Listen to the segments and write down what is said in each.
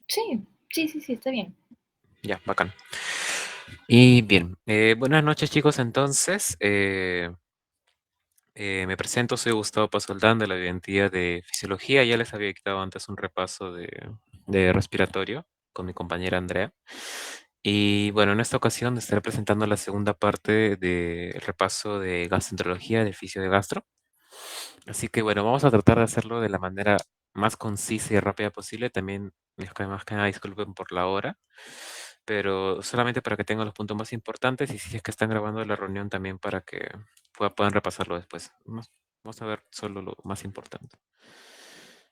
Sí, sí, sí, sí, está bien. Ya, bacán. Y bien, buenas noches chicos, entonces, me presento, soy Gustavo Pasoldán de la Identidad de Fisiología, ya les había quitado antes un repaso de respiratorio con mi compañera Andrea. Y bueno, en esta ocasión estaré presentando la segunda parte del repaso de gastroenterología, del fisio de gastro. Así que bueno, vamos a tratar de hacerlo de la manera más concisa y rápida posible. También, más que nada, disculpen por la hora, pero solamente para que tengan los puntos más importantes y si es que están grabando la reunión también para que puedan repasarlo después. Vamos a ver solo lo más importante.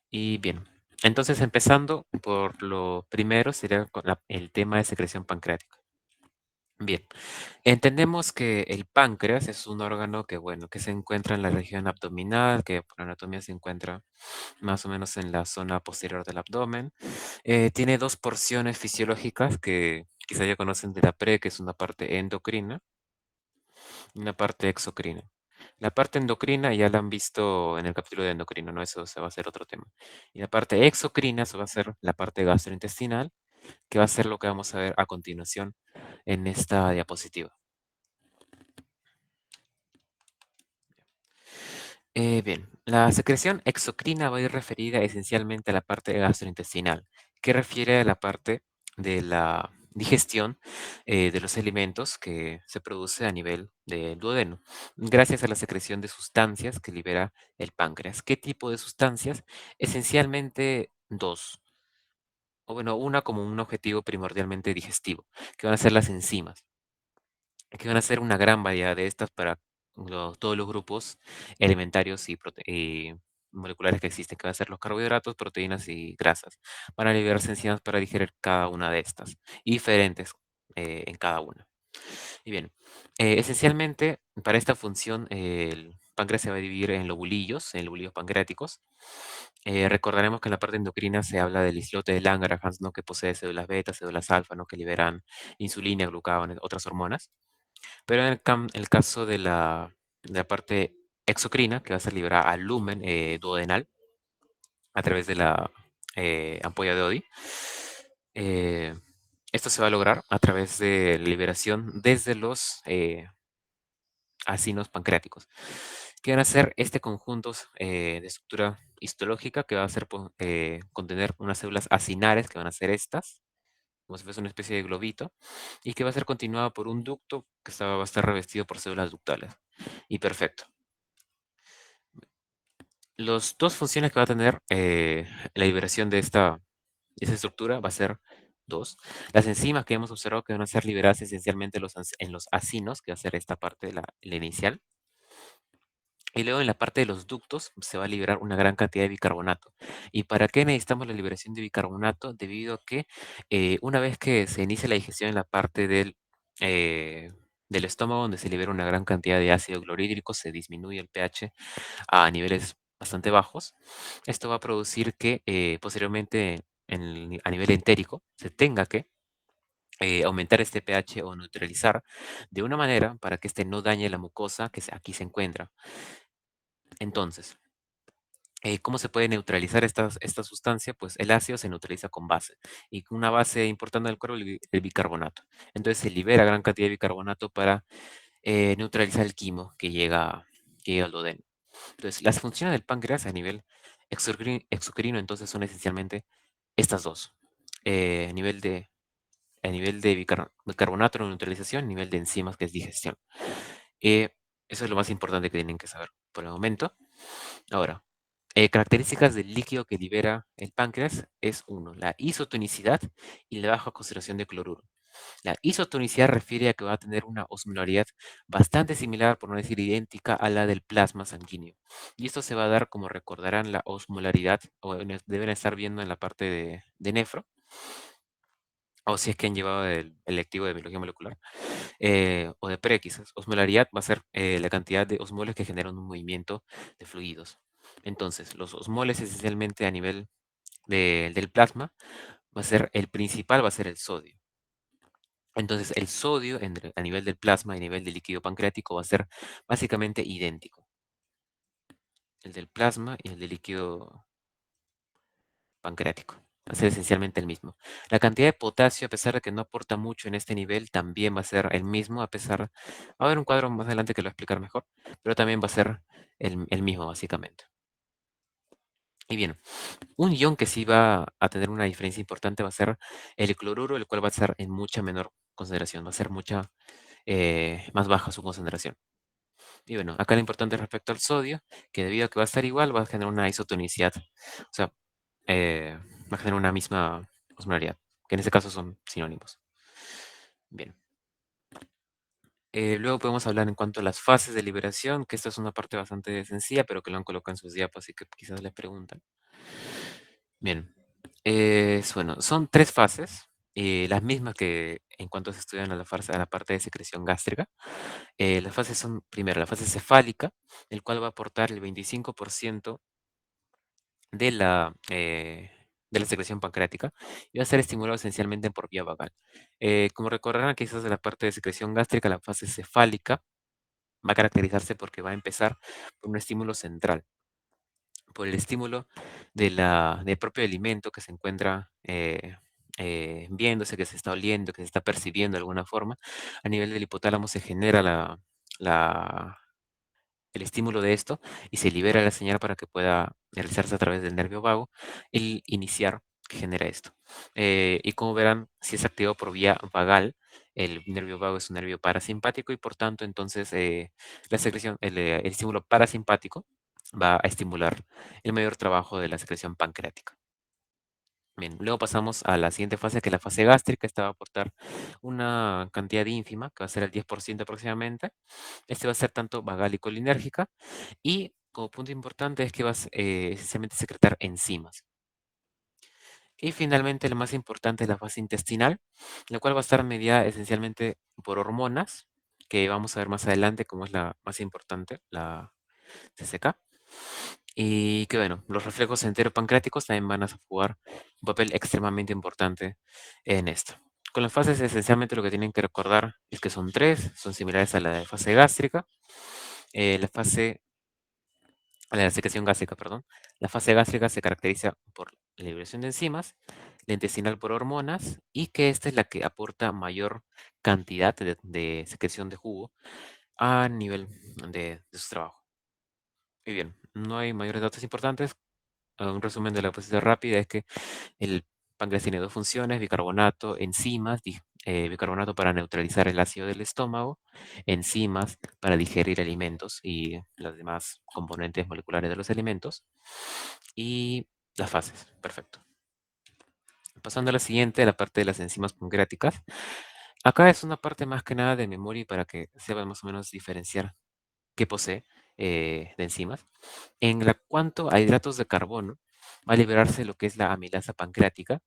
Y bien, entonces empezando por lo primero sería con el tema de secreción pancreática. Bien, entendemos que el páncreas es un órgano que, bueno, que se encuentra en la región abdominal, que por anatomía se encuentra más o menos en la zona posterior del abdomen. Tiene dos porciones fisiológicas que quizá ya conocen de la pre, que es una parte endocrina, y una parte exocrina. La parte endocrina ya la han visto en el capítulo de endocrino, ¿no? Eso se va a ser otro tema. Y la parte exocrina, eso va a ser la parte gastrointestinal, que va a ser lo que vamos a ver a continuación en esta diapositiva. Bien, la secreción exocrina va a ir referida esencialmente a la parte gastrointestinal, que refiere a la parte de la digestión de los alimentos que se produce a nivel del duodeno, gracias a la secreción de sustancias que libera el páncreas. ¿Qué tipo de sustancias? Esencialmente dos, o bueno, una como un objetivo primordialmente digestivo, que van a ser las enzimas que van a ser una gran variedad de estas para todos los grupos alimentarios y moleculares que existen, que van a ser los carbohidratos, proteínas y grasas. Van a liberarse enzimas para digerir cada una de estas, y diferentes en cada una. Y bien, esencialmente para esta función el páncreas se va a dividir en lobulillos pancreáticos. Recordaremos que en la parte endocrina se habla del islote de Langerhans, ¿no? Que posee células beta, células alfa, ¿no? Que liberan insulina, glucagón, otras hormonas. Pero en el caso de la parte exocrina, que va a ser liberada al lumen duodenal a través de la ampolla de Oddi, eh, esto se va a lograr a través de liberación desde los acinos pancreáticos, que van a ser este conjunto de estructura histológica que va a contener unas células acinares, que van a ser estas, como si fuese una especie de globito, y que va a ser continuado por un ducto que va a estar revestido por células ductales. Y perfecto. Las dos funciones que va a tener la liberación de esta estructura va a ser dos. Las enzimas que hemos observado que van a ser liberadas esencialmente en los acinos, que va a ser esta parte de la inicial. Y luego en la parte de los ductos se va a liberar una gran cantidad de bicarbonato. ¿Y para qué necesitamos la liberación de bicarbonato? Debido a que una vez que se inicia la digestión en la parte del estómago, donde se libera una gran cantidad de ácido clorhídrico, se disminuye el pH a niveles bastante bajos. Esto va a producir que posteriormente a nivel entérico se tenga que aumentar este pH o neutralizar de una manera para que este no dañe la mucosa que aquí se encuentra. Entonces, ¿cómo se puede neutralizar esta sustancia? Pues el ácido se neutraliza con base. Y una base importante del cuerpo es el bicarbonato. Entonces se libera gran cantidad de bicarbonato para neutralizar el quimo que llega al duodeno. Entonces, las funciones del páncreas a nivel exocrino entonces son esencialmente estas dos. A nivel de bicarbonato, neutralización, nivel de enzimas, que es digestión. Eh, Eso es lo más importante que tienen que saber por el momento. Ahora, características del líquido que libera el páncreas es uno, la isotonicidad y la baja concentración de cloruro. La isotonicidad refiere a que va a tener una osmolaridad bastante similar, por no decir idéntica, a la del plasma sanguíneo. Y esto se va a dar, como recordarán, la osmolaridad, o deben estar viendo en la parte de nefro, o si es que han llevado el lectivo de biología molecular, o de pre quizás. Osmolaridad va a ser la cantidad de osmoles que generan un movimiento de fluidos. Entonces, los osmoles esencialmente a nivel del plasma el principal va a ser el sodio. Entonces, el sodio a nivel del plasma y a nivel del líquido pancreático va a ser básicamente idéntico. El del plasma y el del líquido pancreático. va a ser esencialmente el mismo. La cantidad de potasio, a pesar de que no aporta mucho en este nivel, también va a ser el mismo, a pesar, va a haber un cuadro más adelante que lo va a explicar mejor, pero también va a ser el mismo, básicamente. Y bien, un ion que sí va a tener una diferencia importante va a ser el cloruro, el cual va a ser en mucha menor concentración, va a ser mucha más baja su concentración. Y bueno, acá lo importante respecto al sodio, que debido a que va a estar igual, va a generar una isotonicidad. O sea, va a generar una misma osmolaridad, que en este caso son sinónimos. Bien. Luego podemos hablar en cuanto a las fases de liberación, que esta es una parte bastante sencilla, pero que lo han colocado en sus diapos, así que quizás les preguntan. Bien. Bueno, son tres fases, las mismas que en cuanto se estudian a la parte de secreción gástrica. Las fases son, primero, la fase cefálica, el cual va a aportar el 25% de de la secreción pancreática y va a ser estimulado esencialmente por vía vagal. Como recordarán, quizás de la parte de secreción gástrica, la fase cefálica va a caracterizarse porque va a empezar por un estímulo central, por el estímulo del propio alimento que se encuentra viéndose, que se está oliendo, que se está percibiendo de alguna forma. A nivel del hipotálamo se genera la, el estímulo de esto y se libera la señal para que pueda realizarse a través del nervio vago, el iniciar que genera esto. Y como verán, si es activado por vía vagal, el nervio vago es un nervio parasimpático y por tanto entonces la secreción, el estímulo parasimpático va a estimular el mayor trabajo de la secreción pancreática. Bien, luego pasamos a la siguiente fase, que es la fase gástrica. Esta va a aportar una cantidad ínfima, que va a ser el 10% aproximadamente. Este va a ser tanto vagal y colinérgica. Y como punto importante es que vas esencialmente a secretar enzimas. Y finalmente, lo más importante es la fase intestinal, la cual va a estar mediada esencialmente por hormonas, que vamos a ver más adelante como es la más importante, la CCK. Y que bueno, los reflejos enteropancreáticos también van a jugar un papel extremadamente importante en esto. Con las fases, esencialmente lo que tienen que recordar es que son tres, son similares a la de fase gástrica. La fase la secreción gástrica, perdón. La fase gástrica se caracteriza por la liberación de enzimas, la intestinal por hormonas y que esta es la que aporta mayor cantidad de secreción de jugo a nivel de su trabajo. Muy bien, no hay mayores datos importantes. Un resumen de la posición rápida es que el páncreas tiene dos funciones: bicarbonato, enzimas, bicarbonato para neutralizar el ácido del estómago, enzimas para digerir alimentos y los demás componentes moleculares de los alimentos, y las fases. Perfecto. Pasando a la siguiente, la parte de las enzimas pancreáticas. Acá es una parte más que nada de memoria y para que sepan más o menos diferenciar qué posee de enzimas. En la cuanto a hidratos de carbono, va a liberarse lo que es la amilasa pancreática.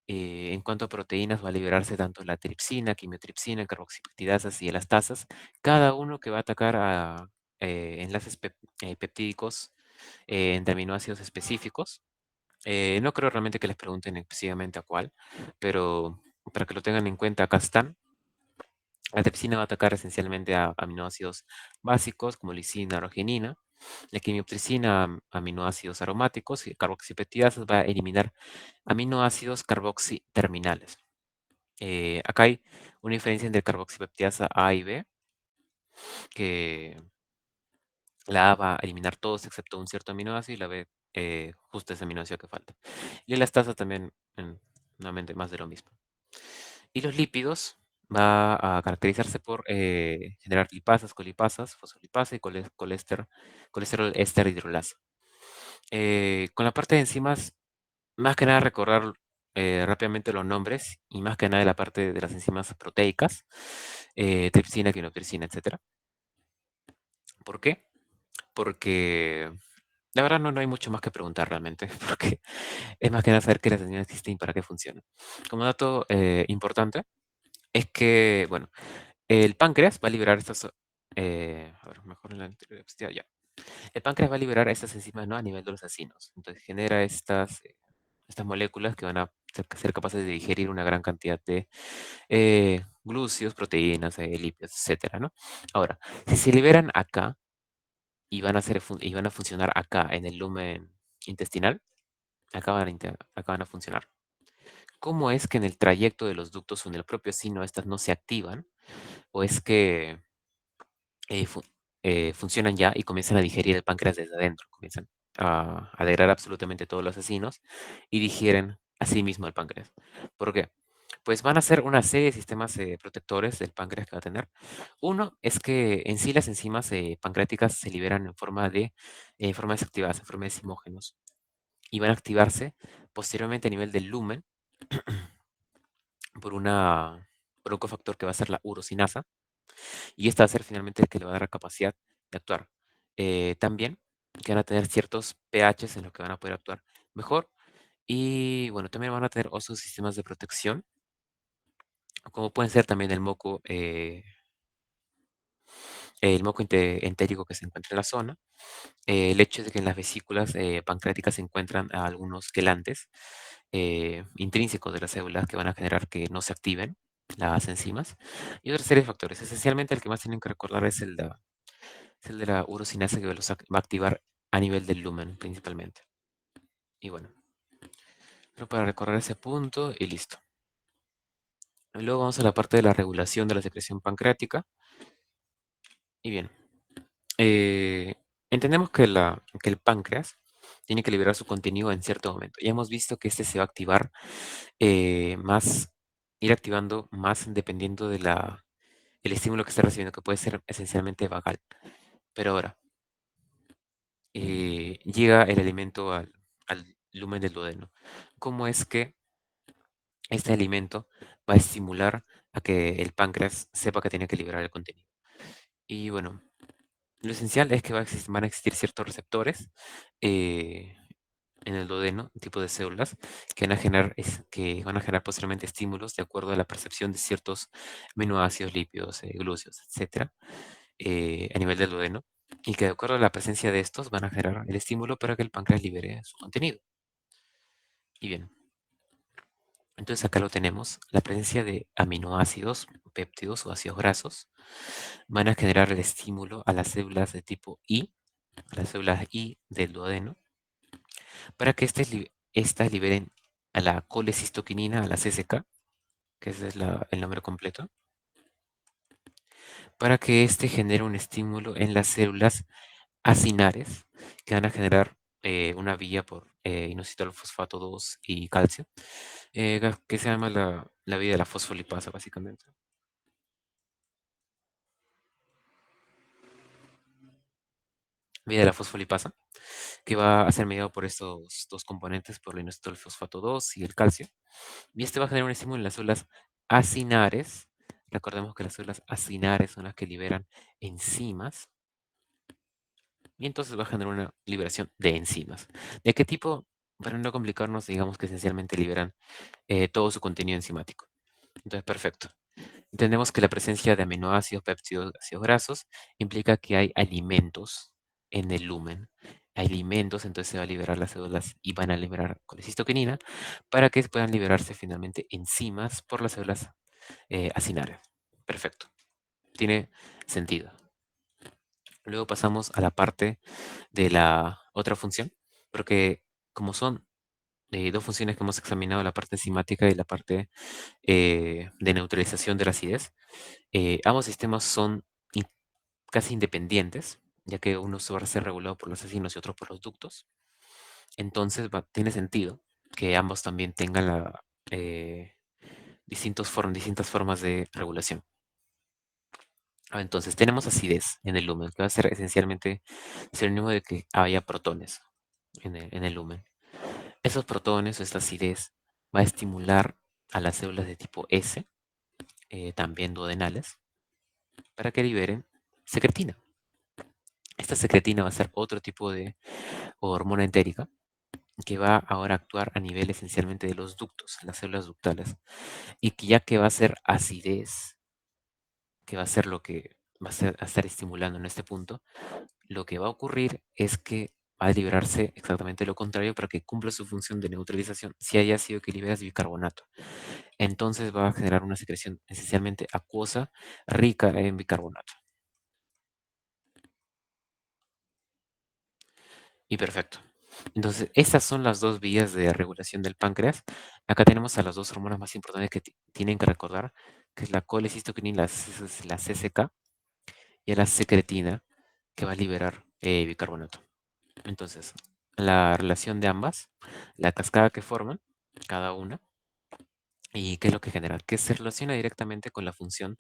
En cuanto a proteínas, va a liberarse tanto la tripsina, quimiotripsina, carboxipeptidasas y elastasas, cada uno que va a atacar a enlaces peptídicos entre aminoácidos específicos. No creo realmente que les pregunten específicamente a cuál, pero para que lo tengan en cuenta, acá están. La tripsina va a atacar esencialmente a aminoácidos básicos como lisina, arginina. La quimiotripsina, aminoácidos aromáticos, y carboxipeptidasas va a eliminar aminoácidos carboxi terminales. Acá hay una diferencia entre carboxipeptidasa A y B, que la A va a eliminar todos excepto un cierto aminoácido y la B justo ese aminoácido que falta. Y la elastasa también, nuevamente, más de lo mismo. Y los lípidos va a caracterizarse por generar lipasas, colipasas, fosfolipasa y colesterol éster hidrolasa. Con la parte de enzimas, más que nada recordar rápidamente los nombres y más que nada de la parte de las enzimas proteicas, tripsina, quinotripsina, etcétera. ¿Por qué? Porque la verdad no hay mucho más que preguntar realmente, porque es más que nada saber qué las enzimas existen y para qué funcionan. Como dato importante, es que, bueno, el páncreas va a liberar estas, a ver, mejor en la anterior diapositiva, ya. El páncreas va a liberar estas enzimas, ¿no? A nivel de los acinos. Entonces genera estas moléculas que van a ser capaces de digerir una gran cantidad de glúcidos, proteínas, lípidos, etcétera, ¿no? Ahora, si se liberan acá y van a funcionar acá en el lumen intestinal, acaban a funcionar. ¿Cómo es que en el trayecto de los ductos o en el propio sino estas no se activan? ¿O es que eh, fu- funcionan ya y comienzan a digerir el páncreas desde adentro? Comienzan a degradar absolutamente todos los asesinos y digieren a sí mismo el páncreas. ¿Por qué? Pues van a ser una serie de sistemas protectores del páncreas que va a tener. Uno es que en sí las enzimas pancreáticas se liberan en forma desactivadas, en forma de simógenos, y van a activarse posteriormente a nivel del lumen por por un cofactor que va a ser la urosinasa, y esta va a ser finalmente el que le va a dar la capacidad de actuar. También que van a tener ciertos pHs en los que van a poder actuar mejor, y bueno, también van a tener otros sistemas de protección, como pueden ser también el moco entérico que se encuentra en la zona, el hecho de que en las vesículas pancreáticas se encuentran algunos quelantes intrínsecos de las células que van a generar que no se activen las enzimas y otra serie de factores. Esencialmente el que más tienen que recordar es el de la urosinasa que va a activar a nivel del lumen principalmente. Y bueno, pero para recorrer ese punto y listo. Y luego vamos a la parte de la regulación de la secreción pancreática. Y bien, eh, entendemos que, que el páncreas tiene que liberar su contenido en cierto momento. Ya hemos visto que este se va a activar más, ir activando más dependiendo de el estímulo que esté recibiendo, que puede ser esencialmente vagal. Pero ahora, llega el alimento al lumen del duodeno. ¿Cómo es que este alimento va a estimular a que el páncreas sepa que tiene que liberar el contenido? Y bueno, lo esencial es que van a existir ciertos receptores eh, en el duodeno, un tipo de células, que van a generar posteriormente estímulos de acuerdo a la percepción de ciertos aminoácidos, lípidos, glúceos, etcétera, a nivel del duodeno, y que de acuerdo a la presencia de estos van a generar el estímulo para que el páncreas libere su contenido. Y bien, entonces acá lo tenemos, la presencia de aminoácidos, péptidos o ácidos grasos, van a generar el estímulo a las células de tipo I, a las células I del duodeno, para que estas liberen a la colecistoquinina, a la CCK, que ese es el nombre completo, para que éste genere un estímulo en las células acinares, que van a generar una vía por inositol fosfato 2 y calcio, que se llama la vía de la fosfolipasa, básicamente. Vía de la fosfolipasa, que va a ser mediado por estos dos componentes, por el inositol fosfato 2 y el calcio. Y este va a generar un estímulo en las células acinares. Recordemos que las células acinares son las que liberan enzimas. Y entonces va a generar una liberación de enzimas. ¿De qué tipo? Para no complicarnos, digamos que esencialmente liberan todo su contenido enzimático. Entonces, perfecto. Entendemos que la presencia de aminoácidos, péptidos, ácidos grasos implica que hay alimentos en el lumen. Hay alimentos, entonces se va a liberar las células y van a liberar colecistoquinina para que puedan liberarse finalmente enzimas por las células acinares. Perfecto. Tiene sentido. Luego pasamos a la parte de la otra función, porque como son dos funciones que hemos examinado, la parte enzimática y la parte de neutralización de la acidez, ambos sistemas son in- casi independientes, ya que uno va a ser regulado por los acinos y otro por los ductos. Entonces tiene sentido que ambos también tengan eh, distintas formas de regulación. Entonces tenemos acidez en el lumen, que va a ser esencialmente sinónimo de que haya protones en el lumen. Esos protones o esta acidez va a estimular a las células de tipo S, también duodenales, para que liberen secretina. Esta secretina va a ser otro tipo de hormona entérica que va ahora a actuar a nivel esencialmente de los ductos, las células ductales, y que ya que va a ser acidez, que va a ser lo que a estar estimulando en este punto, lo que va a ocurrir es que va a liberarse exactamente lo contrario para que cumpla su función de neutralización si haya sido que liberas bicarbonato. Entonces va a generar una secreción esencialmente acuosa rica en bicarbonato. Y perfecto. Entonces, estas son las dos vías de regulación del páncreas. Acá tenemos a las dos hormonas más importantes que tienen que recordar, que es la colecistoquinina, la CCK, y la secretina, que va a liberar bicarbonato. Entonces, la relación de ambas, la cascada que forman, cada una, y qué es lo que genera, que se relaciona directamente con la función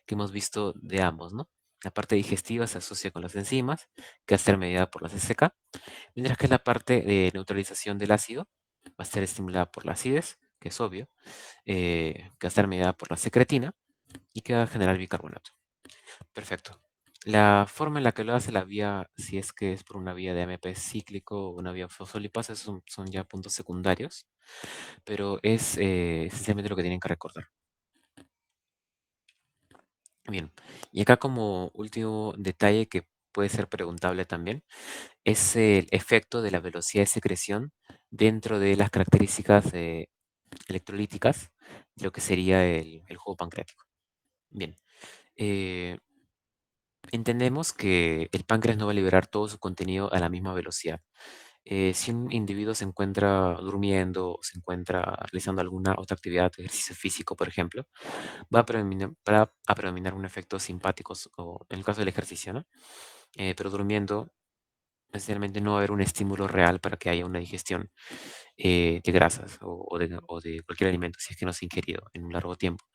que hemos visto de ambos, ¿no? La parte digestiva se asocia con las enzimas, que va a ser mediada por la CCK, mientras que la parte de neutralización del ácido va a ser estimulada por la acidez, que es obvio, que va a estar mediada por la secretina y que va a generar bicarbonato. Perfecto. La forma en la que lo hace la vía, si es que es por una vía de AMP cíclico o una vía fosfolipasa, son ya puntos secundarios, pero es esencialmente lo que tienen que recordar. Bien, y acá como último detalle que puede ser preguntable también, es el efecto de la velocidad de secreción dentro de las características electrolíticas de lo que sería el jugo pancreático. Bien, eh, entendemos que el páncreas no va a liberar todo su contenido a la misma velocidad. Si un individuo se encuentra durmiendo o se encuentra realizando alguna otra actividad, ejercicio físico, por ejemplo, va a predominar un efecto simpático, o en el caso del ejercicio, ¿no? Pero durmiendo, esencialmente no va a haber un estímulo real para que haya una digestión de grasas o de cualquier alimento, si es que no se ha ingerido en un largo tiempo.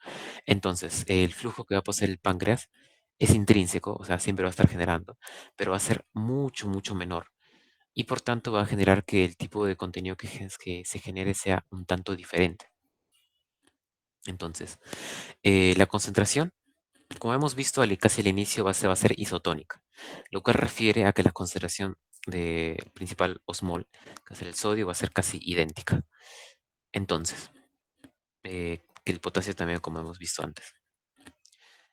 Entonces, el flujo que va a poseer el páncreas es intrínseco, o sea, siempre va a estar generando, pero va a ser mucho, mucho menor. Y por tanto va a generar que el tipo de contenido que se genere sea un tanto diferente. Entonces, la concentración, como hemos visto casi al inicio, va a ser isotónica, lo que refiere a que la concentración de principal osmol, que es el sodio, va a ser casi idéntica. Entonces, que el potasio también, como hemos visto antes.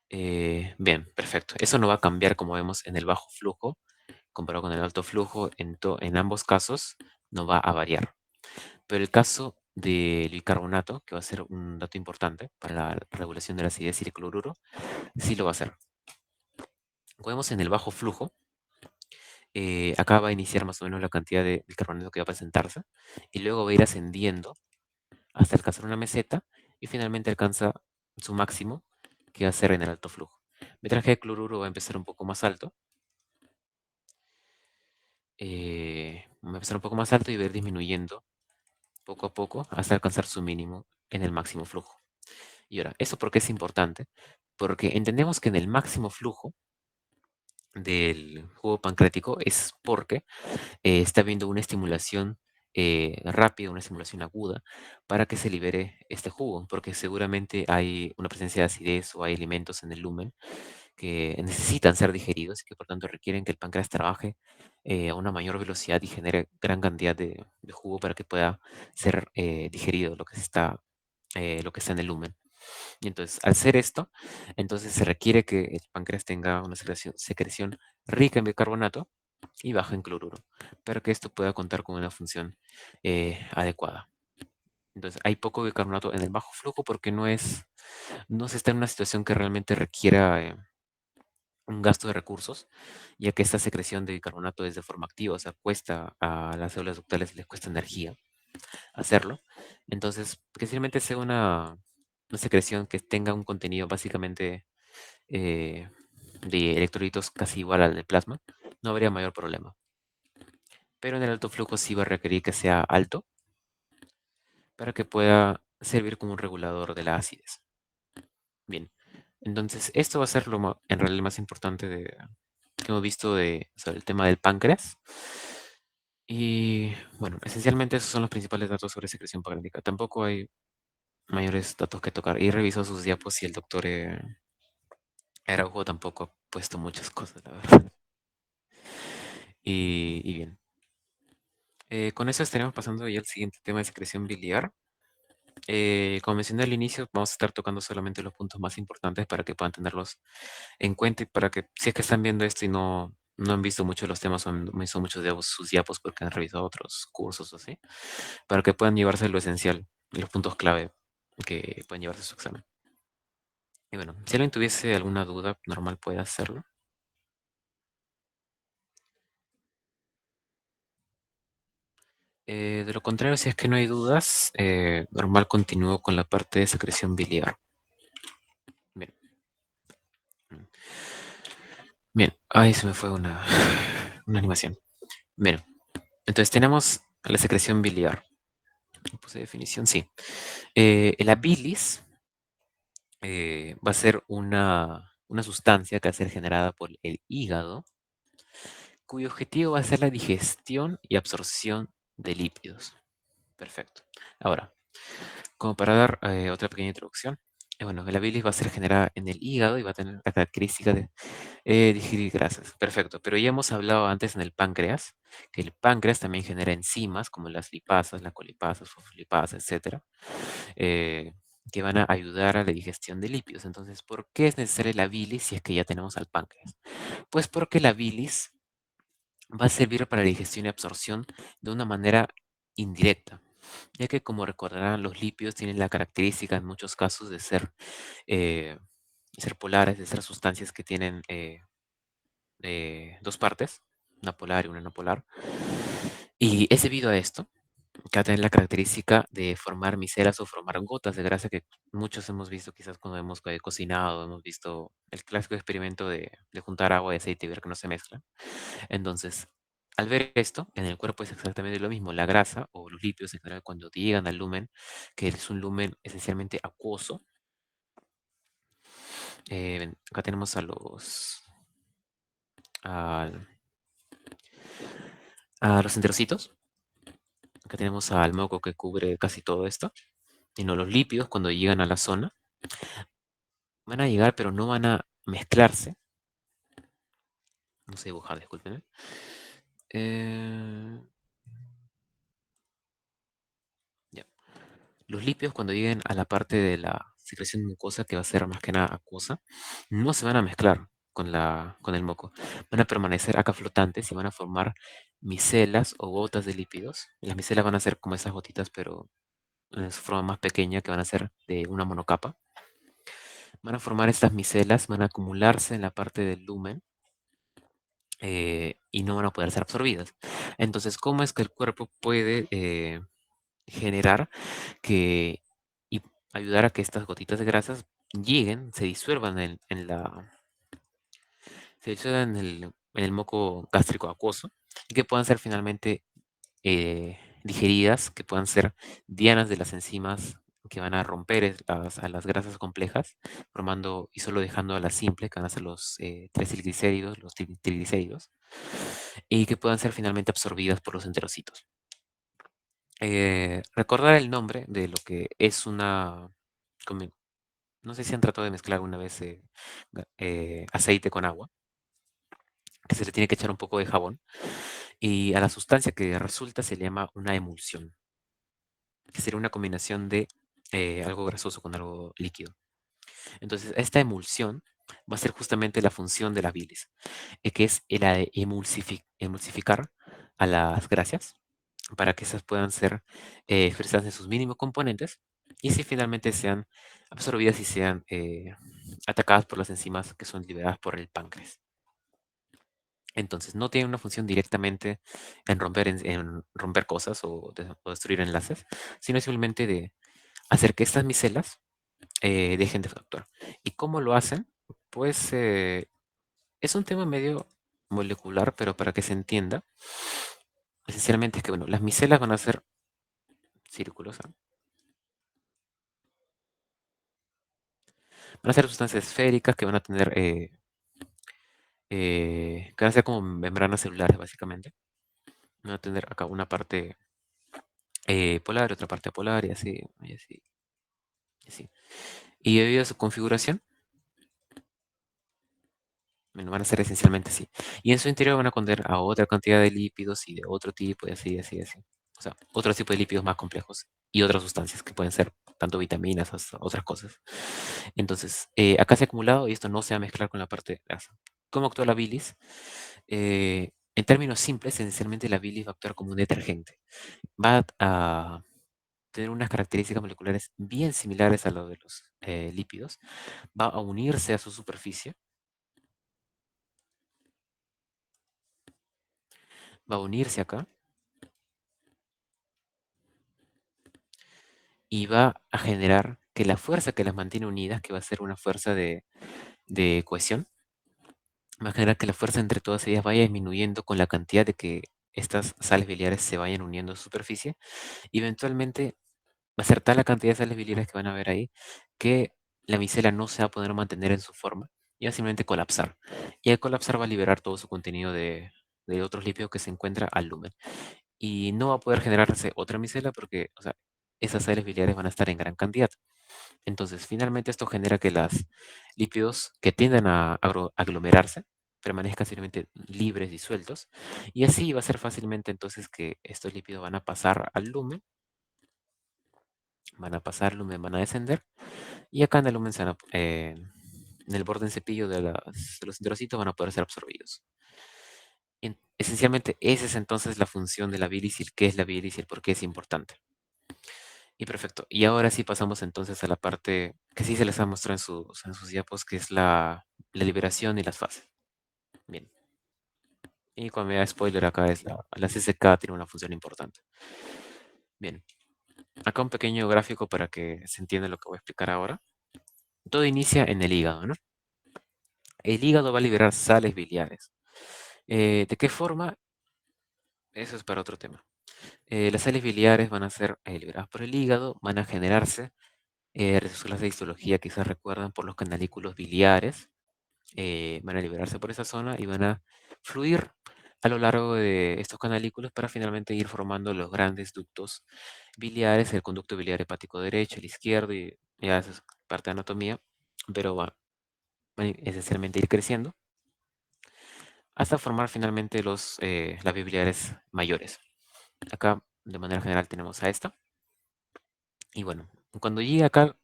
Bien, perfecto. Eso no va a cambiar como vemos en el bajo flujo, comparado con el alto flujo, en ambos casos no va a variar. Pero el caso del bicarbonato, que va a ser un dato importante para la regulación de la acidez y el cloruro, sí lo va a hacer. Como vemos en el bajo flujo, acá va a iniciar más o menos la cantidad de bicarbonato que va a presentarse y luego va a ir ascendiendo hasta alcanzar una meseta y finalmente alcanza su máximo, que va a ser en el alto flujo. Mientras que el cloruro va a empezar un poco más alto, va a empezar un poco más alto y va a ir disminuyendo poco a poco hasta alcanzar su mínimo en el máximo flujo. Y ahora, ¿eso por qué es importante? Porque entendemos que en el máximo flujo del jugo pancreático es porque está habiendo una estimulación rápida, una estimulación aguda para que se libere este jugo, porque seguramente hay una presencia de acidez o hay alimentos en el lumen que necesitan ser digeridos y que por tanto requieren que el páncreas trabaje a una mayor velocidad y genere gran cantidad de jugo para que pueda ser digerido lo que está en el lumen. Y entonces, al ser esto, entonces se requiere que el páncreas tenga una secreción rica en bicarbonato y baja en cloruro, para que esto pueda contar con una función adecuada. Entonces, hay poco bicarbonato en el bajo flujo porque no se está en una situación que realmente requiera un gasto de recursos, ya que esta secreción de bicarbonato es de forma activa, o sea, cuesta a las células ductales, les cuesta energía hacerlo. Entonces, que simplemente sea una secreción que tenga un contenido básicamente eh, de electrolitos casi igual al del plasma, no habría mayor problema. Pero en el alto flujo sí va a requerir que sea alto para que pueda servir como un regulador de la acidez. Bien, entonces esto va a ser en realidad lo más importante que hemos visto sobre el tema del páncreas. Y bueno, esencialmente esos son los principales datos sobre secreción pancreática. Tampoco hay mayores datos que tocar. Y revisó sus diapos y el doctor Araujo tampoco ha puesto muchas cosas, la verdad. Y bien, con eso estaremos pasando ya al siguiente tema de secreción biliar. Como mencioné al inicio, vamos a estar tocando solamente los puntos más importantes para que puedan tenerlos en cuenta y para que, si es que están viendo esto y no han visto muchos de los temas o han visto muchos de sus diapos porque han revisado otros cursos o así, para que puedan llevarse lo esencial, los puntos clave que pueden llevarse a su examen. Y bueno, si alguien tuviese alguna duda, normal puede hacerlo. De lo contrario, si es que no hay dudas, normal continúo con la parte de secreción biliar. Bien. Bien, ahí se me fue una animación. Bien, entonces tenemos la secreción biliar. Puse definición, sí. La bilis va a ser una sustancia que va a ser generada por el hígado, cuyo objetivo va a ser la digestión y absorción de lípidos. Perfecto. Ahora, como para dar otra pequeña introducción, bueno, la bilis va a ser generada en el hígado y va a tener la característica de digerir grasas. Perfecto. Pero ya hemos hablado antes en el páncreas, que el páncreas también genera enzimas como las lipasas, las colipasas, fosfolipasas, etcétera, eh, que van a ayudar a la digestión de lípidos. Entonces, ¿por qué es necesaria la bilis si es que ya tenemos al páncreas? Pues porque la bilis va a servir para la digestión y absorción de una manera indirecta, ya que como recordarán, los lípidos tienen la característica en muchos casos eh, de ser polares, de ser sustancias que tienen dos partes, una polar y una no polar. Y es debido a esto que va a tener la característica de formar micelas o formar gotas de grasa que muchos hemos visto quizás cuando hemos cocinado, hemos visto el clásico experimento de juntar agua y aceite y ver que no se mezclan. Entonces, al ver esto, en el cuerpo es exactamente lo mismo. La grasa o los lípidos en general cuando llegan al lumen, que es un lumen esencialmente acuoso, acá tenemos al- a los enterocitos. Acá tenemos al moco que cubre casi todo esto. Y no, los lípidos cuando llegan a la zona van a llegar, pero no van a mezclarse. No sé dibujar, discúlpenme. Eh, ya. Los lípidos cuando lleguen a la parte de la secreción mucosa, que va a ser más que nada acuosa, no se van a mezclar con el moco. Van a permanecer acá flotantes y van a formar micelas o gotas de lípidos. Las micelas van a ser como esas gotitas, pero en su forma más pequeña, que van a ser de una monocapa. Van a formar estas micelas, van a acumularse en la parte del lumen y no van a poder ser absorbidas. Entonces, ¿cómo es que el cuerpo puede generar que y ayudar a que estas gotitas de grasas lleguen, se disuelvan se disuelvan en el moco gástrico acuoso y que puedan ser finalmente digeridas, que puedan ser dianas de las enzimas que van a romper a las grasas complejas, formando y solo dejando a las simples, que van a ser los triglicéridos, los triglicéridos, y que puedan ser finalmente absorbidas por los enterocitos. Recordar el nombre de lo que es comi- no sé si han tratado de mezclar alguna vez aceite con agua, que se le tiene que echar un poco de jabón, y a la sustancia que resulta se le llama una emulsión, que sería una combinación de algo grasoso con algo líquido. Entonces, esta emulsión va a ser justamente la función de la bilis, que es la de emulsificar a las grasas para que esas puedan ser expresadas en sus mínimos componentes y si finalmente sean absorbidas y sean atacadas por las enzimas que son liberadas por el páncreas. Entonces, no tiene una función directamente en romper cosas o destruir enlaces, sino simplemente de hacer que estas micelas dejen de actuar. ¿Y cómo lo hacen? Pues es un tema medio molecular, pero para que se entienda, esencialmente es que, bueno, las micelas van a ser círculos, ¿ah? Van a ser sustancias esféricas que van a tener, que van a ser como membranas celulares, básicamente. Van a tener acá una parte polar, otra parte apolar, y así, y así, y así. Y debido a su configuración, bueno, van a ser esencialmente así. Y en su interior van a contener a otra cantidad de lípidos y de otro tipo, y así, así, así. O sea, otro tipo de lípidos más complejos y otras sustancias que pueden ser tanto vitaminas hasta otras cosas. Entonces, acá se ha acumulado y esto no se va a mezclar con la parte grasa. ¿Cómo actúa la bilis? En términos simples, esencialmente la bilis va a actuar como un detergente. Va a tener unas características moleculares bien similares a lo de los lípidos. Va a unirse a su superficie. Va a unirse acá y va a generar que la fuerza que las mantiene unidas, que va a ser una fuerza de cohesión, va a generar que la fuerza entre todas ellas vaya disminuyendo con la cantidad de que estas sales biliares se vayan uniendo a su superficie. Y eventualmente va a ser tal la cantidad de sales biliares que van a haber ahí que la micela no se va a poder mantener en su forma y va a simplemente colapsar. Y al colapsar va a liberar todo su contenido de otros lípidos que se encuentra al lumen. Y no va a poder generarse otra micela porque, o sea, esas sales biliares van a estar en gran cantidad. Entonces, finalmente esto genera que los lípidos que tienden a aglomerarse permanezcan simplemente libres y sueltos. Y así va a ser fácilmente entonces que estos lípidos van a pasar al lumen, van a pasar al lumen, van a descender. Y acá en el lumen, en el borde en cepillo de los enterocitos van a poder ser absorbidos. Esencialmente, esa es entonces la función de la bilis y qué es la bilis y el por qué es importante. Y perfecto. Y ahora sí pasamos entonces a la parte que sí se les ha mostrado en sus diapos, que es la liberación y las fases. Bien. Y cuando me da spoiler acá es la CCK tiene una función importante. Bien. Acá un pequeño gráfico para que se entienda lo que voy a explicar ahora. Todo inicia en el hígado, ¿no? El hígado va a liberar sales biliares. ¿De qué forma? Eso es para otro tema. Las sales biliares van a ser liberadas por el hígado, van a generarse sus clases de histología, quizás recuerdan por los canalículos biliares, van a liberarse por esa zona y van a fluir a lo largo de estos canalículos para finalmente ir formando los grandes ductos biliares, el conducto biliar hepático derecho, el izquierdo, y ya eso es parte de anatomía, pero van a esencialmente ir creciendo hasta formar finalmente las vías biliares mayores. Acá, de manera general, tenemos a esta. Y bueno, cuando llegue acá,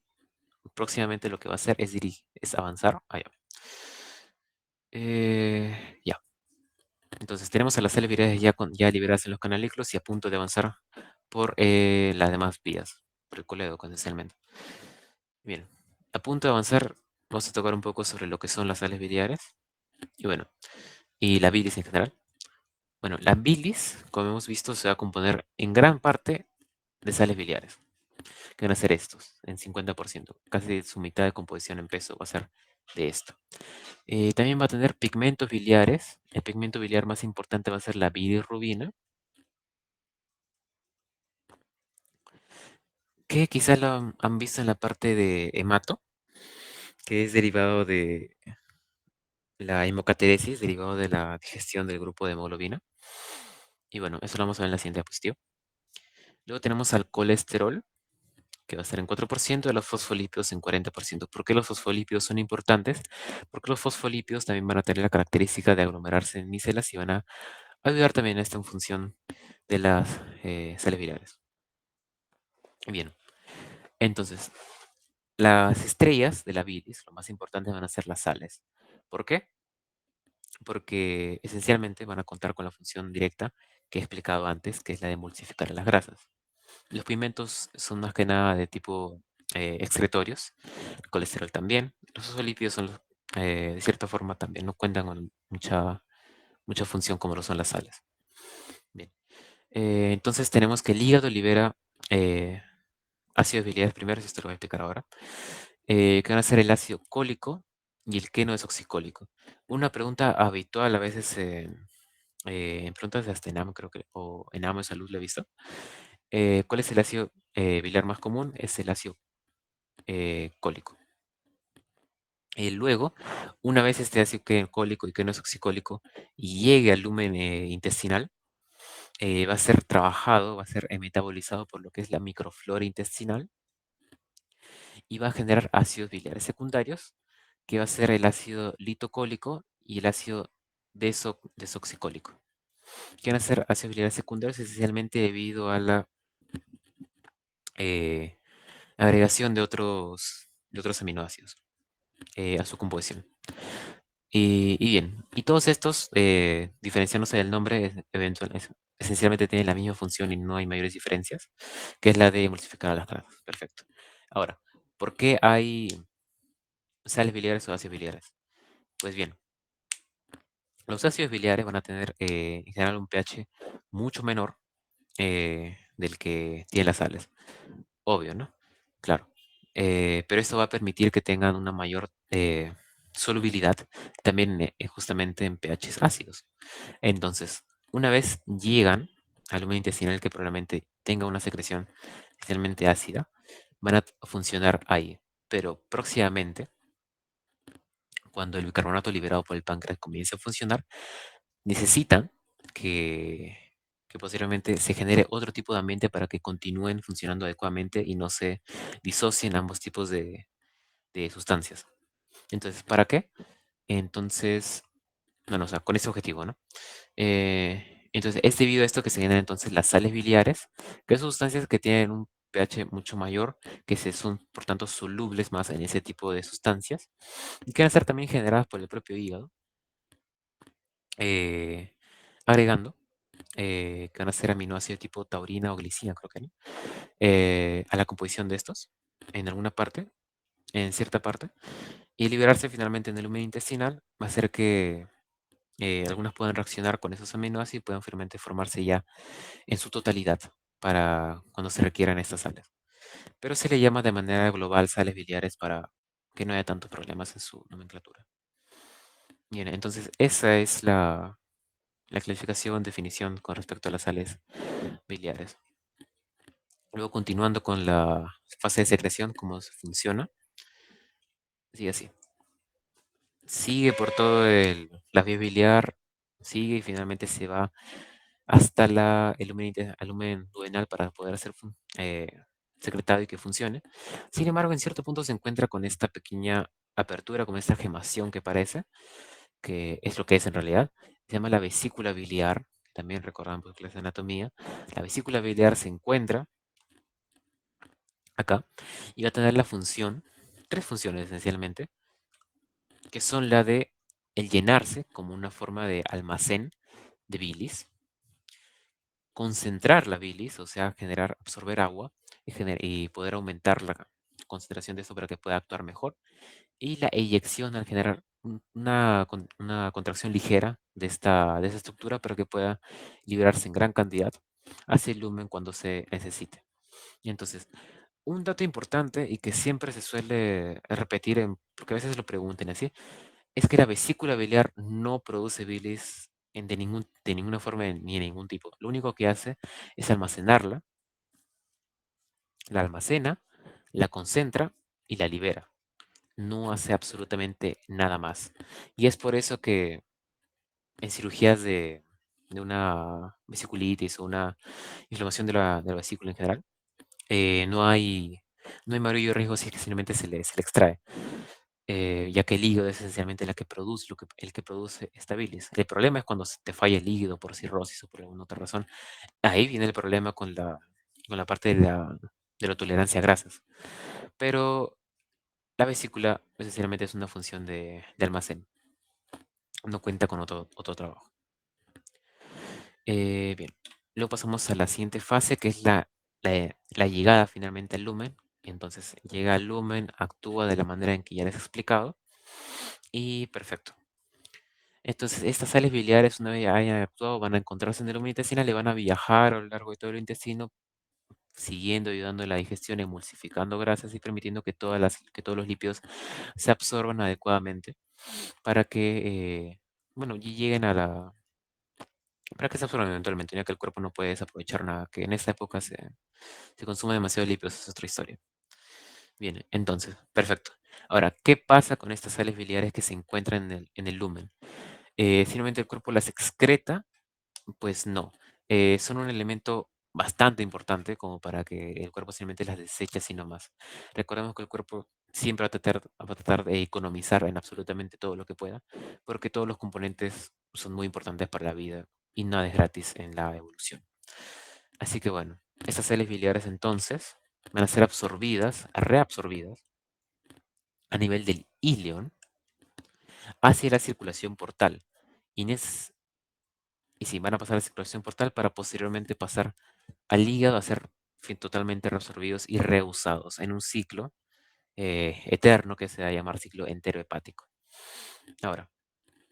próximamente lo que va a hacer es avanzar. Ya. Entonces tenemos a las sales biliares ya liberadas en los canalículos y a punto de avanzar por las demás vías, por el colédoco esencialmente. Bien, a punto de avanzar, vamos a tocar un poco sobre lo que son las sales biliares y bueno, y la bilis en general. Bueno, la bilis, como hemos visto, se va a componer en gran parte de sales biliares, que van a ser estos, en 50%. Casi su mitad de composición en peso va a ser de esto. También va a tener pigmentos biliares. El pigmento biliar más importante va a ser la bilirrubina, que quizás lo han visto en la parte de hemato, que es derivado de la hemocateresis, derivado de la digestión del grupo de hemoglobina. Y bueno, eso lo vamos a ver en la siguiente diapositiva. Luego tenemos al colesterol, que va a estar en 4%, de los fosfolípidos en 40%. ¿Por qué los fosfolípidos son importantes? Porque los fosfolípidos también van a tener la característica de aglomerarse en micelas y van a ayudar también a esta en función de las sales biliares. Bien, entonces, las estrellas de la bilis, lo más importante van a ser las sales. ¿Por qué? Porque esencialmente van a contar con la función directa que he explicado antes, que es la de emulsificar las grasas. Los pigmentos son más que nada de tipo excretorios, el colesterol también. Los fosfolípidos son, de cierta forma, también no cuentan con mucha función como lo son las sales. Bien. Entonces tenemos que el hígado libera eh, ácidos biliares primero, esto lo voy a explicar ahora, que van a ser el ácido cólico y el que no es oxicólico. Una pregunta habitual a veces en preguntas de hasta ENAM, creo que, o ENAM de salud lo he visto. ¿Cuál es el ácido biliar más común? Es el ácido cólico. Luego, una vez este ácido cólico y que no es oxicólico y llegue al lumen intestinal, va a ser trabajado, va a ser metabolizado por lo que es la microflora intestinal y va a generar ácidos biliares secundarios, que va a ser el ácido litocólico y el ácido desoxicólico, que van a ser ácidos biliares secundarios esencialmente debido a la eh, agregación de otros aminoácidos a su composición. Y bien, y todos estos, diferenciándose del nombre, esencialmente tienen la misma función y no hay mayores diferencias, que es la de emulsificar a las grasas. Perfecto. Ahora, ¿por qué hay sales biliares o ácidos biliares? Pues bien, los ácidos biliares van a tener en general un pH mucho menor del que tienen las sales. Obvio, ¿no? claro. Pero esto va a permitir que tengan una mayor solubilidad también justamente en pHs ácidos. Entonces, una vez llegan al lumen intestinal que probablemente tenga una secreción especialmente ácida, van a funcionar ahí. Pero próximamente, cuando el bicarbonato liberado por el páncreas comience a funcionar, necesitan que, que posteriormente se genere otro tipo de ambiente para que continúen funcionando adecuadamente y no se disocien ambos tipos de sustancias. Entonces, ¿para qué? Entonces, bueno, o sea, con ese objetivo, ¿no? Entonces, es debido a esto que se generan entonces las sales biliares, que son sustancias que tienen un pH mucho mayor, que se son, por tanto, solubles más en ese tipo de sustancias, y que van a ser también generadas por el propio hígado, eh, agregando, que van a ser aminoácidos tipo taurina o glicina, creo que, ¿no? A la composición de estos, en alguna parte, en cierta parte, y liberarse finalmente en el lumen intestinal, va a hacer que algunas puedan reaccionar con esos aminoácidos y puedan finalmente formarse ya en su totalidad para cuando se requieran estas sales. Pero se le llama de manera global sales biliares para que no haya tantos problemas en su nomenclatura. Bien, entonces esa es la clasificación, definición con respecto a las sales biliares. Luego continuando con la fase de secreción, cómo funciona, sigue así. Sigue por todo la vía biliar, sigue y finalmente se va hasta el lumen duodenal para poder ser secretado y que funcione. Sin embargo, en cierto punto se encuentra con esta pequeña apertura, con esta gemación que parece, que es lo que es en realidad. Se llama la vesícula biliar, también recordamos por clase de anatomía. La vesícula biliar se encuentra acá y va a tener la función, tres funciones esencialmente, que son la de el llenarse como una forma de almacén de bilis, concentrar la bilis, o sea, absorber agua y poder aumentar la concentración de eso para que pueda actuar mejor. Y la eyección al generar una contracción ligera de esa estructura para que pueda liberarse en gran cantidad hacia el lumen cuando se necesite. Y entonces, un dato importante y que siempre se suele repetir, porque a veces lo pregunten así, es que la vesícula biliar no produce bilis de ninguna forma ni de ningún tipo. Lo único que hace es almacenarla, la almacena, la concentra y la libera. No hace absolutamente nada más. Y es por eso que en cirugías de una vesiculitis o una inflamación de la vesícula en general, eh, no hay, no hay mayor riesgo si es que simplemente se le extrae. Ya que el hígado es esencialmente el que produce esta bilis. El problema es cuando se te falla el hígado por cirrosis o por alguna otra razón. Ahí viene el problema con la parte de la tolerancia a grasas. Pero la vesícula esencialmente es una función de almacén. No cuenta con otro trabajo. Bien, luego pasamos a la siguiente fase, que es la llegada finalmente al lumen. Entonces llega al lumen, actúa de la manera en que ya les he explicado. Y perfecto. Entonces, estas sales biliares, una vez ya hayan actuado, van a encontrarse en el lumen intestinal y van a viajar a lo largo de todo el intestino, siguiendo, ayudando a la digestión, emulsificando grasas y permitiendo que todos los lípidos se absorban adecuadamente para que, bueno, y lleguen para que se absorban eventualmente, ya que el cuerpo no puede desaprovechar nada, que en esta época se consume demasiado lípidos, es otra historia. Bien, entonces, perfecto. Ahora, ¿qué pasa con estas sales biliares que se encuentran en el lumen? Simplemente el cuerpo las excreta. Pues no, son un elemento bastante importante como para que el cuerpo simplemente las deseche así nomás. Recordemos que el cuerpo siempre va a tratar de economizar en absolutamente todo lo que pueda, porque todos los componentes son muy importantes para la vida y nada es gratis en la evolución. Así que bueno, estas sales biliares entonces van a ser reabsorbidas a nivel del íleon hacia la circulación portal. Y, y sí, van a pasar a la circulación portal para posteriormente pasar al hígado a ser totalmente reabsorbidos y reusados en un ciclo eterno que se va a llamar ciclo enterohepático. Ahora,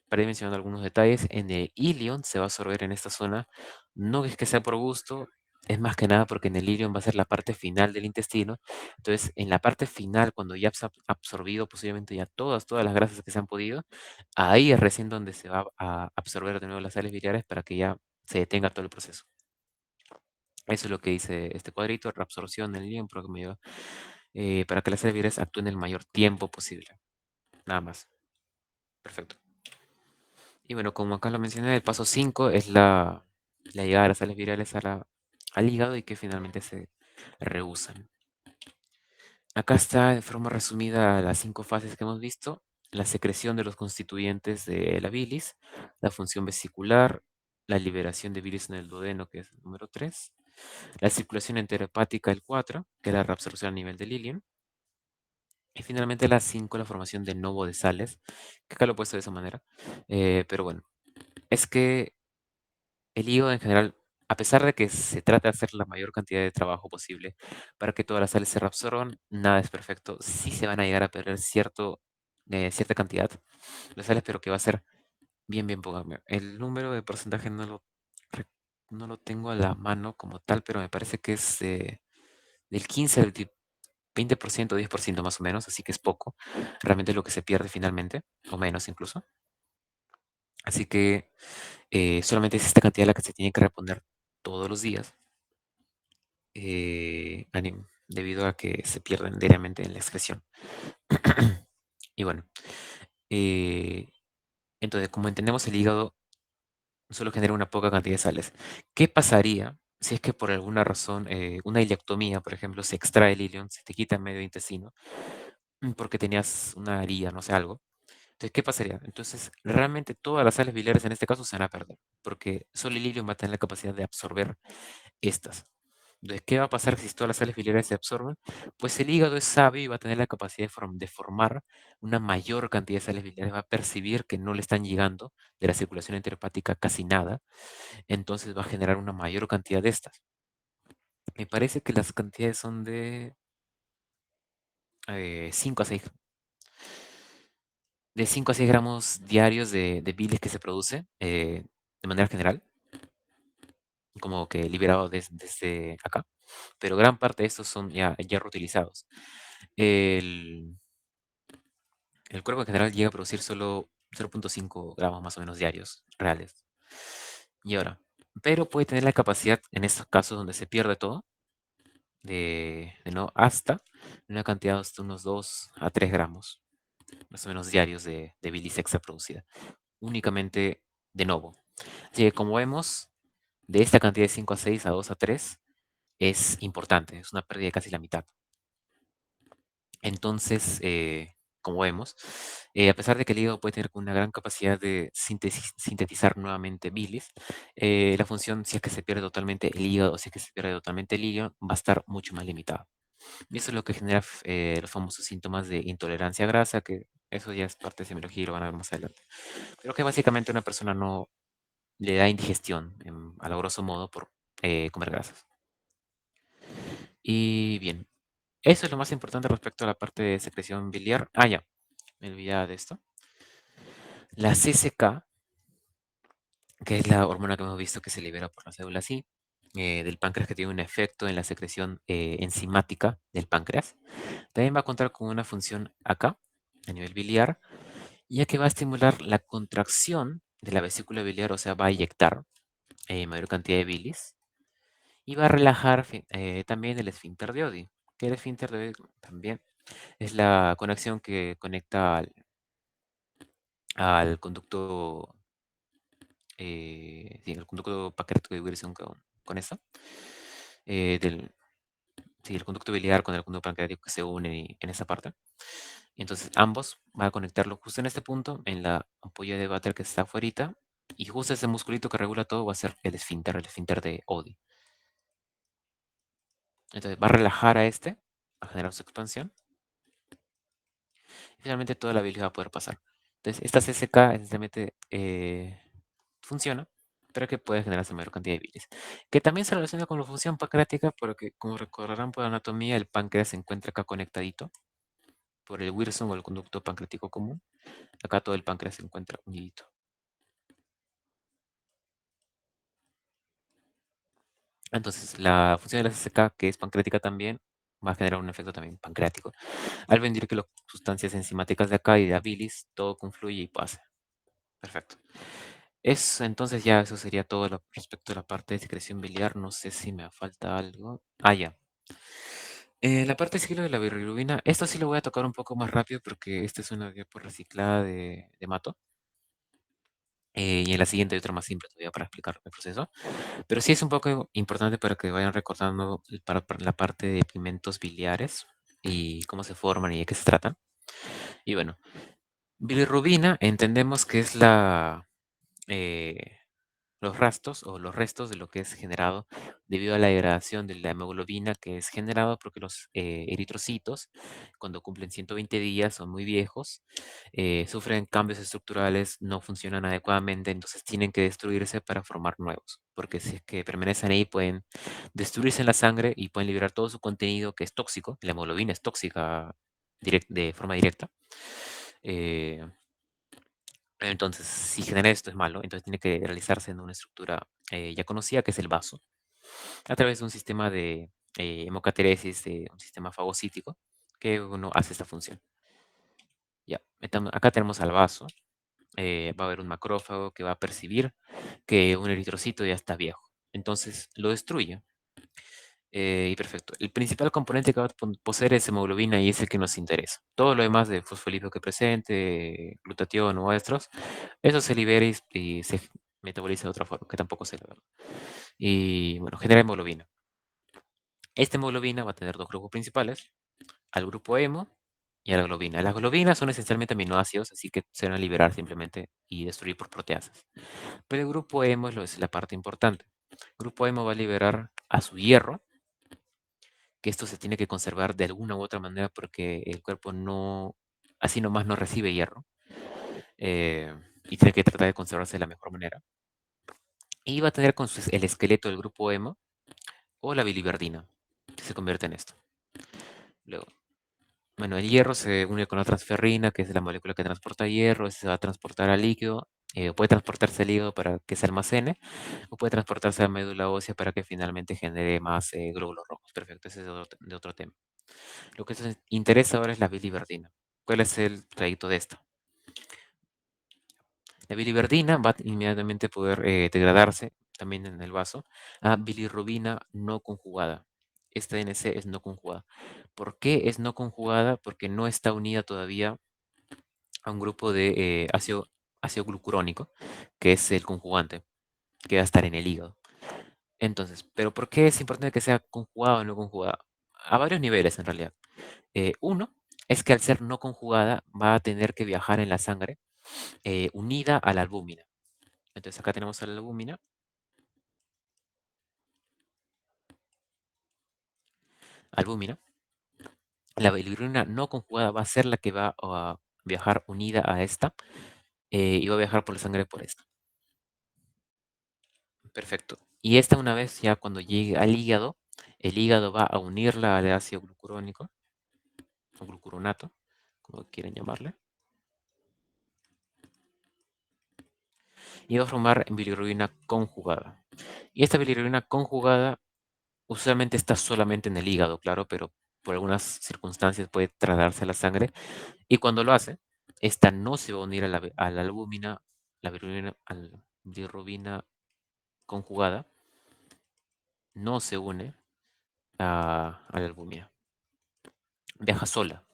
para ir mencionando algunos detalles, en el ilion se va a absorber en esta zona, no es que sea por gusto, es más que nada porque en el ilion va a ser la parte final del intestino. Entonces, en la parte final, cuando ya se ha absorbido posiblemente ya todas las grasas que se han podido, ahí es recién donde se va a absorber de nuevo las sales biliares para que ya se detenga todo el proceso. Eso es lo que dice este cuadrito, reabsorción del ilion promedio, para que las sales biliares actúen el mayor tiempo posible. Nada más. Perfecto. Y bueno, como acá lo mencioné, el paso 5 es la llegada de las sales virales al hígado y que finalmente se rehusan. Acá está de forma resumida las 5 fases que hemos visto: la secreción de los constituyentes de la bilis, la función vesicular, la liberación de bilis en el duodeno, que es el número 3, la circulación enterohepática, el 4, que es la reabsorción a nivel del ilion, y finalmente la 5, la formación de novo de sales, que acá lo he puesto de esa manera. Pero bueno, es que el hígado en general, a pesar de que se trata de hacer la mayor cantidad de trabajo posible para que todas las sales se reabsorban, nada es perfecto. Sí se van a llegar a perder cierta cantidad de sales, pero que va a ser bien poca. El número de porcentaje re- no lo tengo a la mano como tal, pero me parece que es del 15 al 20%, 10% más o menos, así que es poco. Realmente lo que se pierde finalmente, o menos incluso. Así que solamente es esta cantidad la que se tiene que reponer todos los días, debido a que se pierden diariamente en la excreción. Y bueno, eh, entonces, como entendemos, el hígado solo genera una poca cantidad de sales. ¿Qué pasaría si es que por alguna razón, una ileoctomía, por ejemplo, se extrae el ilion, se te quita medio intestino, porque tenías una herida, no sé, algo? Entonces, ¿qué pasaría? Entonces, realmente todas las sales biliares en este caso se van a perder, porque solo el ilion va a tener la capacidad de absorber estas. Entonces, ¿qué va a pasar si todas las sales biliares se absorben? Pues el hígado es sabio y va a tener la capacidad de formar una mayor cantidad de sales biliares, va a percibir que no le están llegando de la circulación enteropática casi nada, entonces va a generar una mayor cantidad de estas. Me parece que las cantidades son de 5 a 6, de 5 a 6 gramos diarios de bilis que se produce de manera general, como que liberado desde acá, pero gran parte de estos son ya reutilizados. El, el cuerpo en general llega a producir solo 0,5 gramos más o menos diarios reales. Y ahora, pero puede tener la capacidad, en estos casos donde se pierde todo, de no hasta una cantidad de hasta unos 2 a 3 gramos más o menos diarios de bilis extra producida, únicamente de nuevo. Así que como vemos, de esta cantidad de 5 a 6 a 2 a 3 es importante, es una pérdida de casi la mitad. Entonces, como vemos, a pesar de que el hígado puede tener una gran capacidad de sintetizar nuevamente bilis, la función, si es que se pierde totalmente el hígado o si es que se pierde totalmente el hígado, va a estar mucho más limitada. Y eso es lo que genera los famosos síntomas de intolerancia a grasa, que eso ya es parte de semiología y lo van a ver más adelante. Pero que básicamente una persona no le da indigestión, a lo grosso modo, por comer grasas. Y bien, eso es lo más importante respecto a la parte de secreción biliar. Ah, ya, me olvidaba de esto. La CCK, que es la hormona que hemos visto que se libera por la célula C, del páncreas, que tiene un efecto en la secreción enzimática del páncreas, también va a contar con una función acá, a nivel biliar, ya que va a estimular la contracción de la vesícula biliar, o sea, va a inyectar mayor cantidad de bilis y va a relajar también el esfínter de Oddi, que el esfínter de Oddi también es la conexión que conecta al conducto, sí, el conducto pancreático de Wilson con eso, del, sí, el conducto biliar con el conducto pancreático que se unen en esa parte. Entonces ambos van a conectarlo justo en este punto, en la ampolla de váter que está afuera, y justo ese musculito que regula todo va a ser el esfínter de Oddi. Entonces va a relajar a este, a generar su expansión, y finalmente toda la bilis va a poder pasar. Entonces esta CCK esencialmente funciona, pero que puede generarse mayor cantidad de bilis. Que también se relaciona con la función pancreática, porque como recordarán por anatomía, el páncreas se encuentra acá conectadito por el Wilson o el conducto pancreático común. Acá todo el páncreas se encuentra unidito. Entonces, la función de la CCK, que es pancreática también, va a generar un efecto también pancreático, al venir que las sustancias enzimáticas de acá y de la bilis, todo confluye y pasa. Perfecto. Entonces ya eso sería todo respecto a la parte de secreción biliar. No sé si me falta algo. Ah, ya. La parte de ciclo de la bilirrubina, esto sí lo voy a tocar un poco más rápido porque esta es una diapo reciclada de Mato. Y en la siguiente hay otra más simple todavía para explicar el proceso. Pero sí es un poco importante para que vayan recordando para la parte de pigmentos biliares y cómo se forman y de qué se tratan. Y bueno, bilirrubina entendemos que es eh, los rastros o los restos de lo que es generado debido a la degradación de la hemoglobina que es generado porque los eritrocitos, cuando cumplen 120 días, son muy viejos, sufren cambios estructurales, no funcionan adecuadamente, entonces tienen que destruirse para formar nuevos, porque si es que permanecen ahí pueden destruirse en la sangre y pueden liberar todo su contenido que es tóxico, la hemoglobina es tóxica de forma directa. eh, entonces, si genera esto es malo, entonces tiene que realizarse en una estructura ya conocida, que es el vaso, a través de un sistema de hemocateresis, de un sistema fagocítico, que uno hace esta función. Ya, acá tenemos al vaso, va a haber un macrófago que va a percibir que un eritrocito ya está viejo, entonces lo destruye. Y perfecto. El principal componente que va a poseer es hemoglobina y es el que nos interesa. Todo lo demás de fosfolípido que presente, glutatión o estros, eso se libera y se metaboliza de otra forma, que tampoco se libera. Y bueno, genera hemoglobina. Esta hemoglobina va a tener dos grupos principales, al grupo hemo y a la globina. Las globinas son esencialmente aminoácidos, así que se van a liberar simplemente y destruir por proteasas. Pero el grupo hemo es la parte importante. El grupo hemo va a liberar a su hierro, que esto se tiene que conservar de alguna u otra manera porque el cuerpo no, así nomás no recibe hierro, y tiene que tratar de conservarse de la mejor manera. Y va a tener el esqueleto del grupo hemo o la biliverdina, que se convierte en esto. Luego, bueno, el hierro se une con la transferrina, que es la molécula que transporta hierro, se va a transportar al líquido, puede transportarse al hígado para que se almacene, o puede transportarse a la médula ósea para que finalmente genere más glóbulos rojos. Perfecto, ese es de otro tema. Lo que nos interesa ahora es la biliverdina. ¿Cuál es el trayecto de esta? La biliverdina va a inmediatamente poder degradarse también en el vaso a bilirrubina no conjugada. Esta NC es no conjugada. ¿Por qué es no conjugada? Porque no está unida todavía a un grupo de ácido glucurónico, que es el conjugante, que va a estar en el hígado. Entonces, ¿pero por qué es importante que sea conjugada o no conjugada? A varios niveles, en realidad. Uno es que al ser no conjugada va a tener que viajar en la sangre unida a la albúmina. Entonces acá tenemos a la albúmina. Albúmina. La bilirrubina no conjugada va a ser la que va a viajar unida a esta y va a viajar por la sangre por esta. Perfecto. Y esta una vez ya cuando llegue al hígado, el hígado va a unirla al ácido glucurónico o glucuronato, como quieran llamarle, y va a formar bilirrubina conjugada. Y esta bilirrubina conjugada usualmente está solamente en el hígado, claro, pero por algunas circunstancias puede trasladarse a la sangre. Y cuando lo hace, esta no se va a unir a la albúmina, a la bilirrubina conjugada, no se une a la albúmina. Viaja sola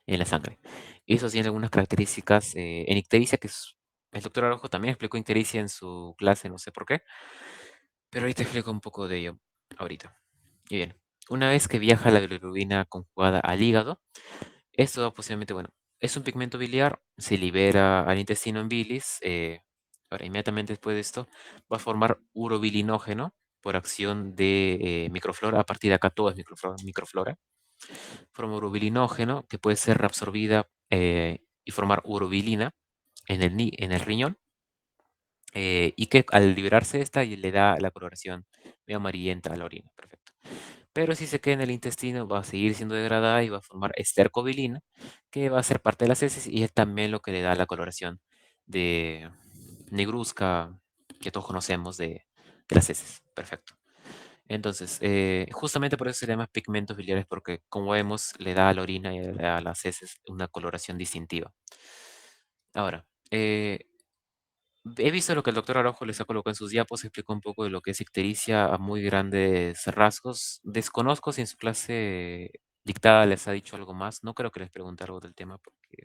en la sangre. Y eso tiene algunas características en ictericia, el doctor Araujo también explicó ictericia en su clase, no sé por qué, pero ahorita explico un poco de ello ahorita. Y bien, una vez que viaja la bilirrubina conjugada al hígado, esto posiblemente, bueno, es un pigmento biliar, se libera al intestino en bilis. Ahora, inmediatamente después de esto, va a formar urobilinógeno por acción de microflora. A partir de acá todo es microflora. Forma urobilinógeno que puede ser reabsorbida y formar urobilina en el riñón. Y que al liberarse esta le da la coloración medio amarillenta a la orina. Perfecto. Pero si se queda en el intestino, va a seguir siendo degradada y va a formar estercobilina, que va a ser parte de las heces y es también lo que le da la coloración de negruzca que todos conocemos de las heces. Perfecto. Entonces, justamente por eso se llama pigmentos biliares, porque como vemos, le da a la orina y a las heces una coloración distintiva. Ahora, he visto lo que el doctor Araujo les ha colocado en sus diapos, explicó un poco de lo que es ictericia a muy grandes rasgos. Desconozco si en su clase dictada les ha dicho algo más. No creo que les pregunte algo del tema porque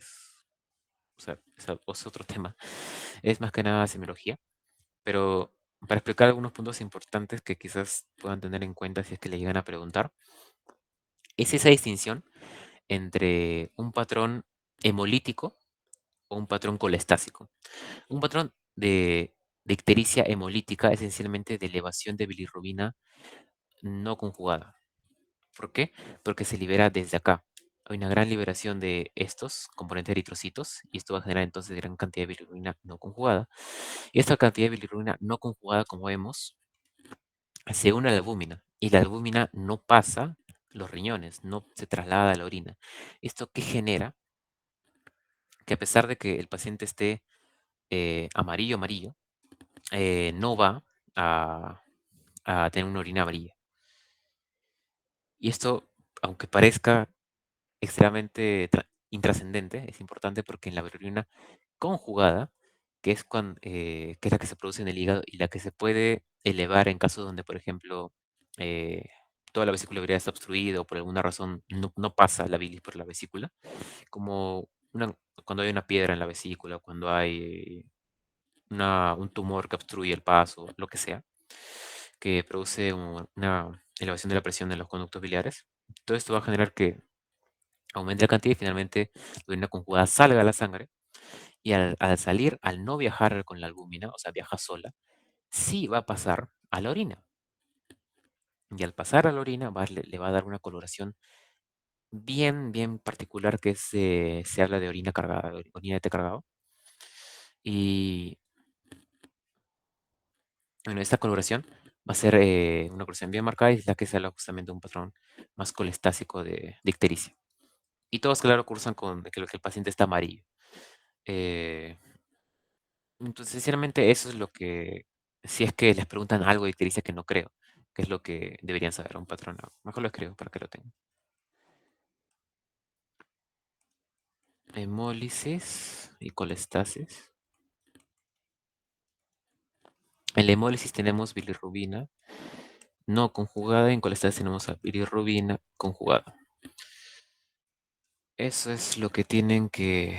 o sea, es otro tema. Es más que nada semiología. Pero para explicar algunos puntos importantes que quizás puedan tener en cuenta si es que le llegan a preguntar, es esa distinción entre un patrón hemolítico o un patrón colestásico. Un patrón de ictericia hemolítica es esencialmente de elevación de bilirrubina no conjugada. ¿Por qué? Porque se libera desde acá. Hay una gran liberación de estos componentes eritrocitos y esto va a generar entonces gran cantidad de bilirrubina no conjugada. Y esta cantidad de bilirrubina no conjugada, como vemos, se une a la albúmina y la albúmina no pasa los riñones, no se traslada a la orina. ¿Esto qué genera? Que a pesar de que el paciente esté amarillo, amarillo, no va a, a tener una orina amarilla. Y esto, aunque parezca extremadamente intrascendente, es importante porque en la bilirrubina conjugada, que es la que se produce en el hígado y la que se puede elevar en casos donde, por ejemplo, eh, toda la vesícula biliar está obstruida o por alguna razón no pasa la bilis por la vesícula, como cuando hay una piedra en la vesícula, cuando hay un tumor que obstruye el paso, lo que sea, que produce una elevación de la presión en los conductos biliares. Todo esto va a generar que aumente la cantidad y finalmente la orina conjugada salga a la sangre. Y al salir, al no viajar con la albúmina, o sea, viaja sola, sí va a pasar a la orina. Y al pasar a la orina le va a dar una coloración bien, bien particular que se habla de orina cargada, orina de té cargado. Y bueno, esta coloración va a ser una coloración bien marcada y es la que se habla justamente de un patrón más colestásico de ictericia. Y todos, claro, cursan con que el paciente está amarillo. Eh, entonces, sinceramente, eso es lo que, si es que les preguntan algo de ictericia que no creo, que es lo que deberían saber un patrón. Mejor lo escribo para que lo tengan. Hemólisis y colestasis. En la hemólisis tenemos bilirrubina no conjugada y en colestasis tenemos a bilirrubina conjugada. Eso es lo que tienen que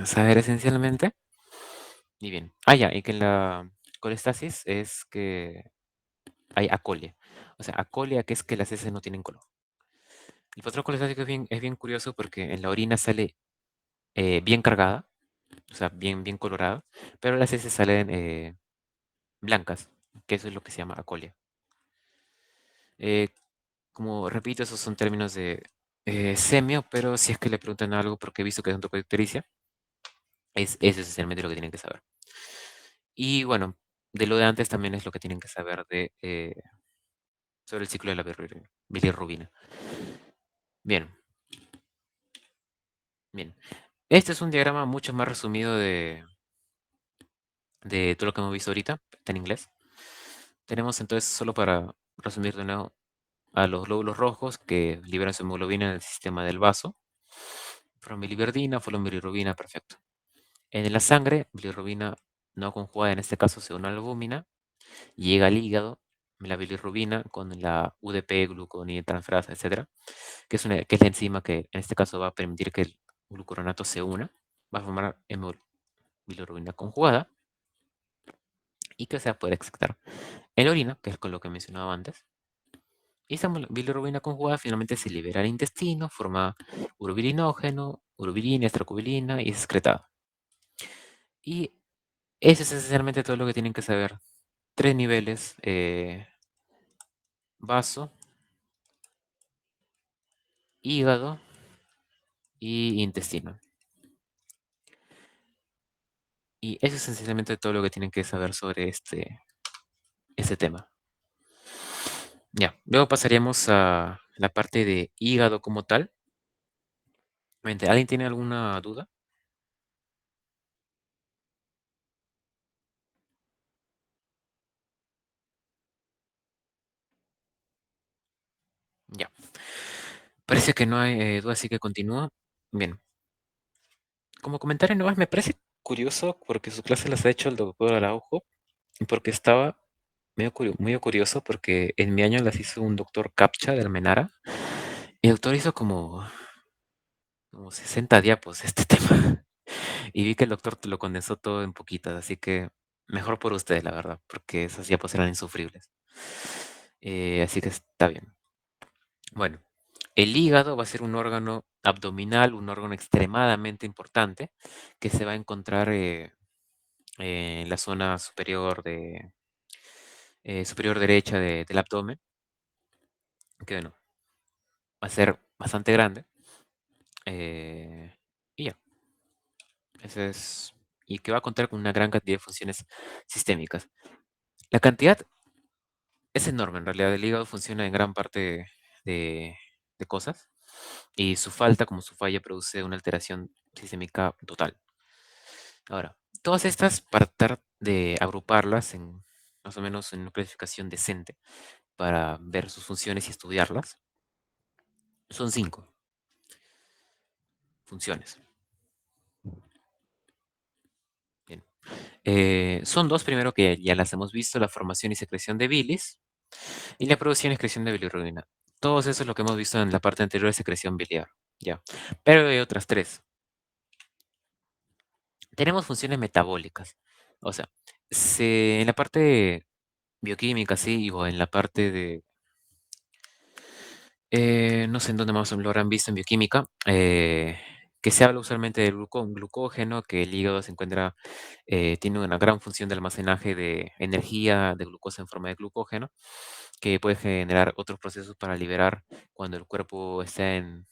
saber esencialmente. Y bien. Ah, ya, y que en la colestasis es que hay acolia. O sea, acolia que es que las heces no tienen color. El patrón colestásico es bien curioso porque en la orina sale bien cargada, o sea, bien, bien colorada, pero las heces salen blancas, que eso es lo que se llama acolia. Eh, como repito, esos son términos de semio, pero si es que le preguntan algo, porque he visto que es un toco de ictericia, eso es esencialmente lo que tienen que saber. Y bueno, de lo de antes también es lo que tienen que saber sobre el ciclo de la bilirrubina. Bien, bien. Este es un diagrama mucho más resumido de todo lo que hemos visto ahorita, está en inglés. Tenemos entonces, solo para resumir de nuevo, a los glóbulos rojos que liberan su hemoglobina en el sistema del vaso. Fueron biliverdina, fueron bilirrubina, perfecto. En la sangre, bilirrubina no conjugada, en este caso se une a la albúmina, llega al hígado, la bilirrubina con la UDP, glucosidtransferasa, etcétera, que es la enzima que en este caso va a permitir que el glucoronato se una, va a formar bilirrubina conjugada y que se va a poder extractar en la orina, que es con lo que mencionaba antes. Y esa bilirrubina conjugada finalmente se libera al intestino, forma urobilinógeno, urobilina, estracobilina y es excretada. Y eso es esencialmente todo lo que tienen que saber. Tres niveles, vaso, hígado y intestino. Y eso es esencialmente todo lo que tienen que saber sobre este tema. Ya, luego pasaríamos a la parte de hígado como tal. ¿Alguien tiene alguna duda? Parece que no hay duda, así que continúa. Bien, como comentario nomás me parece curioso porque su clase las ha hecho el doctor Araujo y porque estaba muy curioso porque en mi año las hizo un doctor Captcha de Almenara y el doctor hizo como 60 diapos de este tema y vi que el doctor lo condensó todo en poquitas, así que mejor por ustedes, la verdad, porque esas diapos eran insufribles. Así que está bien. Bueno, el hígado va a ser un órgano abdominal, un órgano extremadamente importante que se va a encontrar en la zona superior derecha del abdomen, que bueno, va a ser bastante grande. Y ya, ese es, y que va a contar con una gran cantidad de funciones sistémicas. La cantidad es enorme, en realidad el hígado funciona en gran parte de, de cosas y su falta, como su falla, produce una alteración sistémica total. Ahora, todas estas, para tratar de agruparlas en más o menos en una clasificación decente para ver sus funciones y estudiarlas, son cinco funciones. Bien. Son dos primero que ya las hemos visto, la formación y secreción de bilis y la producción y excreción de bilirrubina. Todos eso es lo que hemos visto en la parte anterior de secreción biliar. Ya. Pero hay otras tres. Tenemos funciones metabólicas. O sea, en la parte bioquímica, sí, o en la parte de no sé en dónde más lo habrán visto en bioquímica, que se habla usualmente del glucógeno, que el hígado se encuentra, tiene una gran función de almacenaje de energía de glucosa en forma de glucógeno, que puede generar otros procesos para liberar cuando el cuerpo está en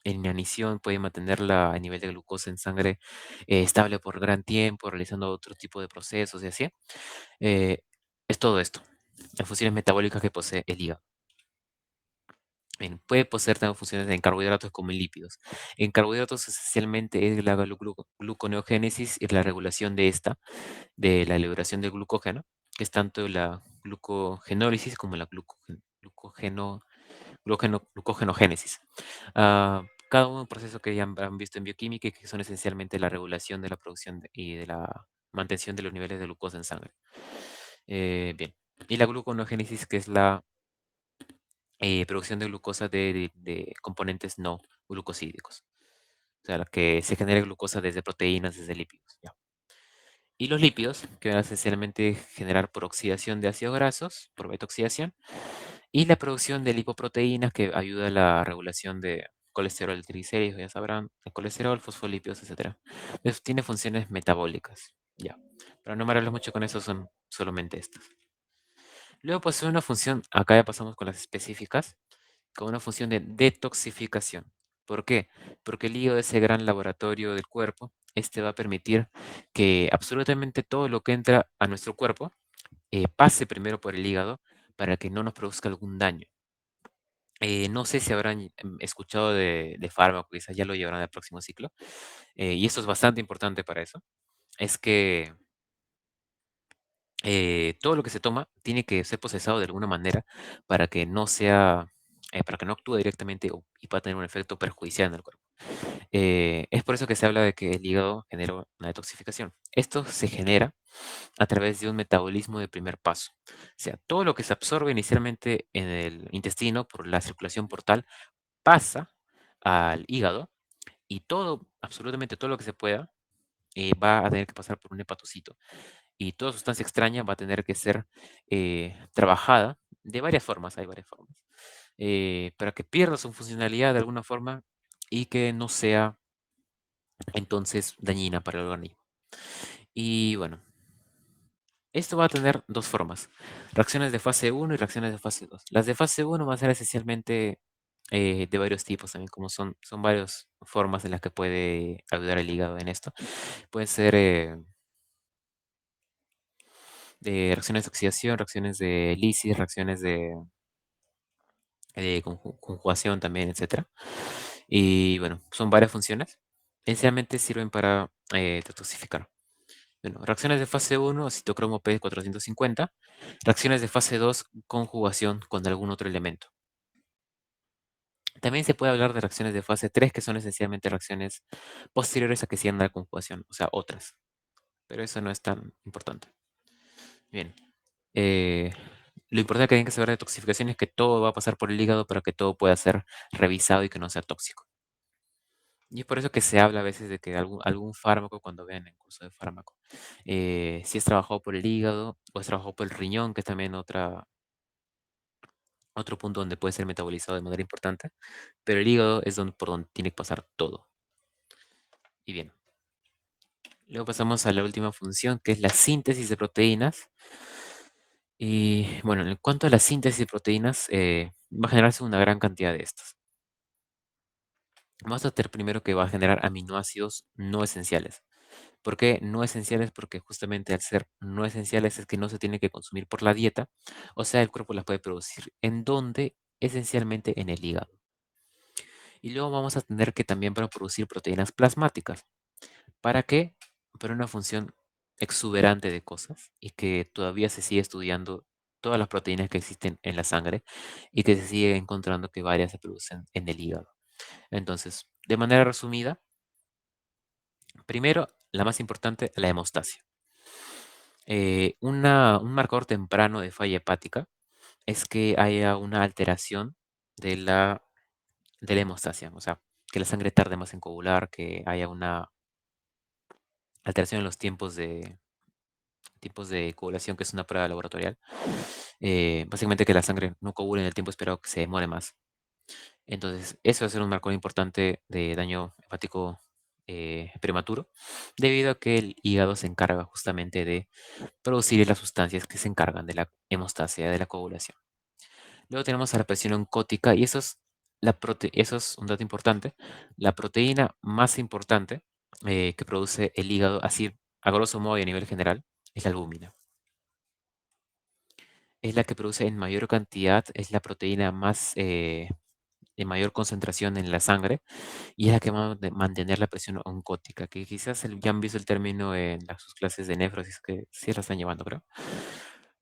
inanición, puede mantenerla a nivel de glucosa en sangre estable por gran tiempo, realizando otro tipo de procesos y así. Eh, es todo esto, las funciones metabólicas que posee el hígado. Bien, puede poseer también funciones en carbohidratos como en lípidos. En carbohidratos esencialmente es la gluconeogénesis y la regulación de esta, de la liberación de glucógeno, que es tanto la glucogenólisis como la glucogenogénesis. Cada uno un proceso que ya han visto en bioquímica y que son esencialmente la regulación de la producción y de la mantención de los niveles de glucosa en sangre. Bien. Y la gluconeogénesis, que es la producción de glucosa de componentes no glucosídicos. O sea, la que se genera glucosa desde proteínas, desde lípidos. Ya. Y los lípidos, que van a esencialmente generar por oxidación de ácidos grasos, por beta-oxidación, y la producción de lipoproteínas que ayuda a la regulación de colesterol, triglicéridos, ya sabrán, el colesterol, fosfolípidos, etcétera. Entonces, tiene funciones metabólicas. Ya. Pero no me hablarles mucho con eso, son solamente estas. Luego posee una función, acá ya pasamos con las específicas, con una función de detoxificación. ¿Por qué? Porque el hígado es el gran laboratorio del cuerpo. Este va a permitir que absolutamente todo lo que entra a nuestro cuerpo pase primero por el hígado para que no nos produzca algún daño. No sé si habrán escuchado de fármaco, quizás ya lo llevarán al próximo ciclo. Y esto es bastante importante para eso. Es que todo lo que se toma tiene que ser procesado de alguna manera para que no sea, para que no actúe directamente y pueda tener un efecto perjudicial en el cuerpo. Es por eso que se habla de que el hígado genera una detoxificación. Esto se genera a través de un metabolismo de primer paso. O sea, todo lo que se absorbe inicialmente en el intestino por la circulación portal pasa al hígado y todo, absolutamente todo lo que se pueda, va a tener que pasar por un hepatocito y toda sustancia extraña va a tener que ser trabajada de varias formas, hay varias formas, para que pierda su funcionalidad de alguna forma y que no sea entonces dañina para el organismo. Y bueno, esto va a tener dos formas, reacciones de fase uno y reacciones de fase 2. Las de fase uno van a ser esencialmente de varios tipos también, como son varias formas en las que puede ayudar el hígado en esto. Pueden ser de reacciones de oxidación, reacciones de lisis, reacciones de conjugación también, etcétera. Y bueno, son varias funciones. Esencialmente sirven para detoxificar. Bueno, reacciones de fase uno citocromo P450. Reacciones de fase 2 conjugación con algún otro elemento. También se puede hablar de reacciones de fase 3 que son esencialmente reacciones posteriores a que sigan la conjugación, o sea, otras. Pero eso no es tan importante. Bien. eh, lo importante que tienen que saber de toxificación es que todo va a pasar por el hígado para que todo pueda ser revisado y que no sea tóxico. Y es por eso que se habla a veces de que algún fármaco, cuando vean el curso de fármaco, si es trabajado por el hígado o es trabajado por el riñón, que es también otro punto donde puede ser metabolizado de manera importante, pero el hígado es por donde tiene que pasar todo. Y bien, luego pasamos a la última función, que es la síntesis de proteínas. Y bueno, en cuanto a la síntesis de proteínas, va a generarse una gran cantidad de estas. Vamos a tener primero que va a generar aminoácidos no esenciales. ¿Por qué no esenciales? Porque justamente al ser no esenciales es que no se tiene que consumir por la dieta, o sea, el cuerpo las puede producir. ¿En dónde? Esencialmente en el hígado. Y luego vamos a tener que también para producir proteínas plasmáticas. ¿Para qué? Para una función exuberante de cosas y que todavía se sigue estudiando todas las proteínas que existen en la sangre y que se sigue encontrando que varias se producen en el hígado. Entonces, de manera resumida, primero, la más importante, la hemostasia. Un marcador temprano de falla hepática es que haya una alteración de la hemostasia, o sea, que la sangre tarde más en coagular, que haya una alteración en los tiempos de coagulación, que es una prueba laboratorial. Básicamente que la sangre no coagule en el tiempo esperado, que se demore más. Entonces, eso va a ser un marcador importante de daño hepático prematuro, debido a que el hígado se encarga justamente de producir las sustancias que se encargan de la hemostasia, de la coagulación. Luego tenemos a la presión oncótica y eso es un dato importante. La proteína más importante que produce el hígado, así a grosso modo y a nivel general, es la albúmina. Es la que produce en mayor cantidad, es la proteína más de mayor concentración en la sangre y es la que va a mantener la presión oncótica, que quizás ya han visto el término en sus clases de nefrosis, que sí la están llevando, creo.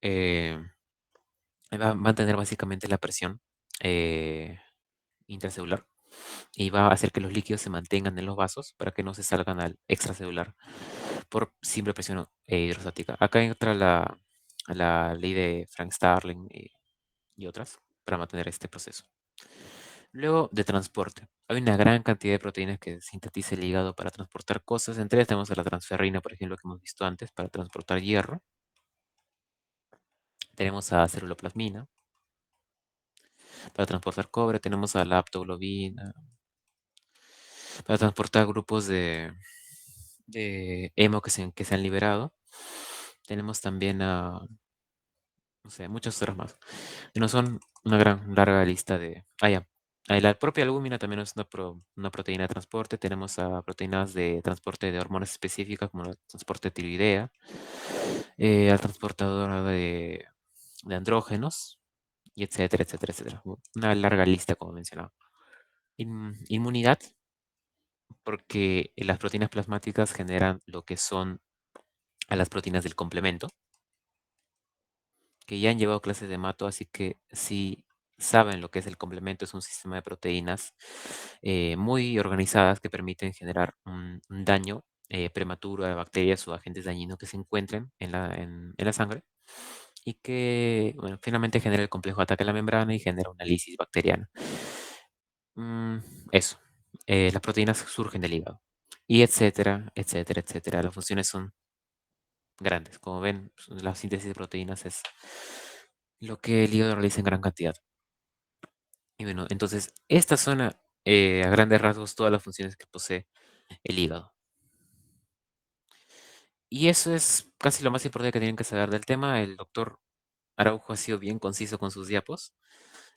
Eh, Va a mantener básicamente la presión eh, intracelular y va a hacer que los líquidos se mantengan en los vasos para que no se salgan al extracelular por simple presión hidrostática. Acá entra la ley de Frank Starling y otras para mantener este proceso. Luego, de transporte. Hay una gran cantidad de proteínas que sintetiza el hígado para transportar cosas. Entre ellas tenemos a la transferrina, por ejemplo, que hemos visto antes, para transportar hierro. Tenemos a ceruloplasmina para transportar cobre. Tenemos a la aptoglobina para transportar grupos de hemo que se han liberado. Tenemos también a, no sé, muchas otras más. Y no son una gran, larga lista de... Ah, ya. La propia albúmina también es una proteína de transporte. Tenemos a proteínas de transporte de hormonas específicas como el transporte de tiroidea, al transportador de andrógenos, y etcétera, etcétera, etcétera. Una larga lista, como mencionaba. Inmunidad, porque las proteínas plasmáticas generan lo que son a las proteínas del complemento, que ya han llevado clases de mato, así que si saben lo que es el complemento, es un sistema de proteínas muy organizadas que permiten generar un daño prematuro a bacterias o agentes dañinos que se encuentren en la sangre y que, bueno, finalmente genera el complejo de ataque a la membrana y genera una lisis bacteriana. Mm, eso. Las proteínas surgen del hígado. Y etcétera, etcétera, etcétera. Las funciones son grandes. Como ven, la síntesis de proteínas es lo que el hígado realiza en gran cantidad. Y bueno, entonces, esta son a grandes rasgos todas las funciones que posee el hígado. Y eso es casi lo más importante que tienen que saber del tema. El doctor Araujo ha sido bien conciso con sus diapos.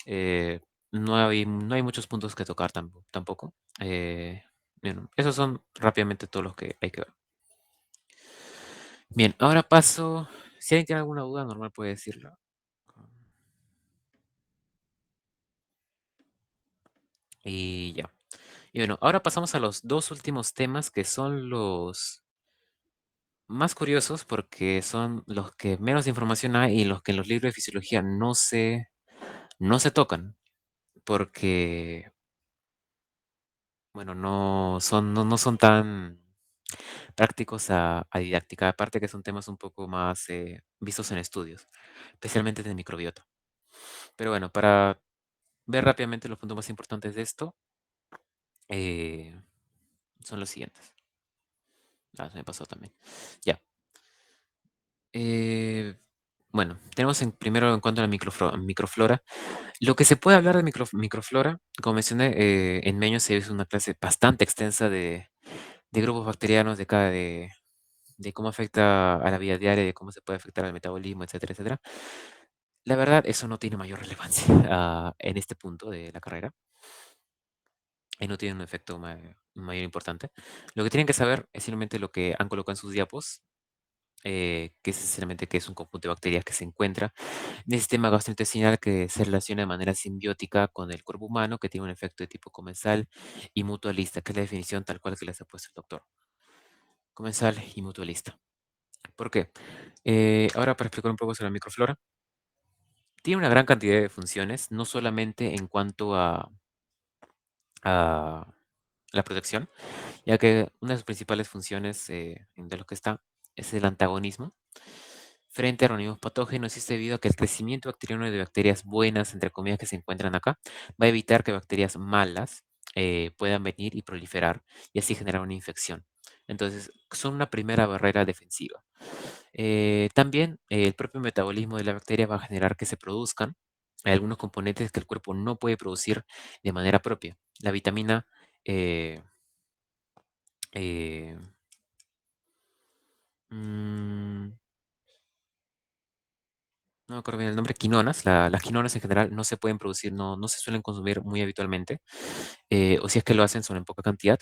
Eh, no hay muchos puntos que tocar tampoco. Bueno, esos son rápidamente todos los que hay que ver. Bien, ahora paso. Si alguien tiene alguna duda, normal puede decirlo. Y ya. Y bueno, ahora pasamos a los dos últimos temas que son los más curiosos porque son los que menos información hay y los que en los libros de fisiología no se tocan. Porque bueno, no son tan prácticos a didáctica, aparte que son temas un poco más vistos en estudios, especialmente de microbiota. Pero bueno, para ver rápidamente los puntos más importantes de esto, eh, son los siguientes. Ah, se me pasó también. Ya. eh, bueno, tenemos primero en cuanto a la microflora. Lo que se puede hablar de microflora, como mencioné, en Meño se hizo una clase bastante extensa de grupos bacterianos, de cómo afecta a la vida diaria, de cómo se puede afectar al metabolismo, etcétera, etcétera. La verdad, eso no tiene mayor relevancia en este punto de la carrera y no tiene un efecto mayor importante. Lo que tienen que saber es simplemente lo que han colocado en sus diapos, que es esencialmente que es un conjunto de bacterias que se encuentra en el sistema gastrointestinal que se relaciona de manera simbiótica con el cuerpo humano, que tiene un efecto de tipo comensal y mutualista, que es la definición tal cual que les ha puesto el doctor. Comensal y mutualista. ¿Por qué? Ahora para explicar un poco sobre la microflora. Tiene una gran cantidad de funciones, no solamente en cuanto a la protección, ya que una de sus principales funciones de lo que está es el antagonismo frente a organismos patógenos y esto debido a que el crecimiento bacteriano de bacterias buenas, entre comillas, que se encuentran acá, va a evitar que bacterias malas puedan venir y proliferar y así generar una infección. Entonces, son una primera barrera defensiva. También el propio metabolismo de la bacteria va a generar que se produzcan algunos componentes que el cuerpo no puede producir de manera propia. La vitamina, eh, eh, mm, no me acuerdo bien el nombre, quinonas. Las quinonas en general no se pueden producir, no se suelen consumir muy habitualmente, o si es que lo hacen son en poca cantidad,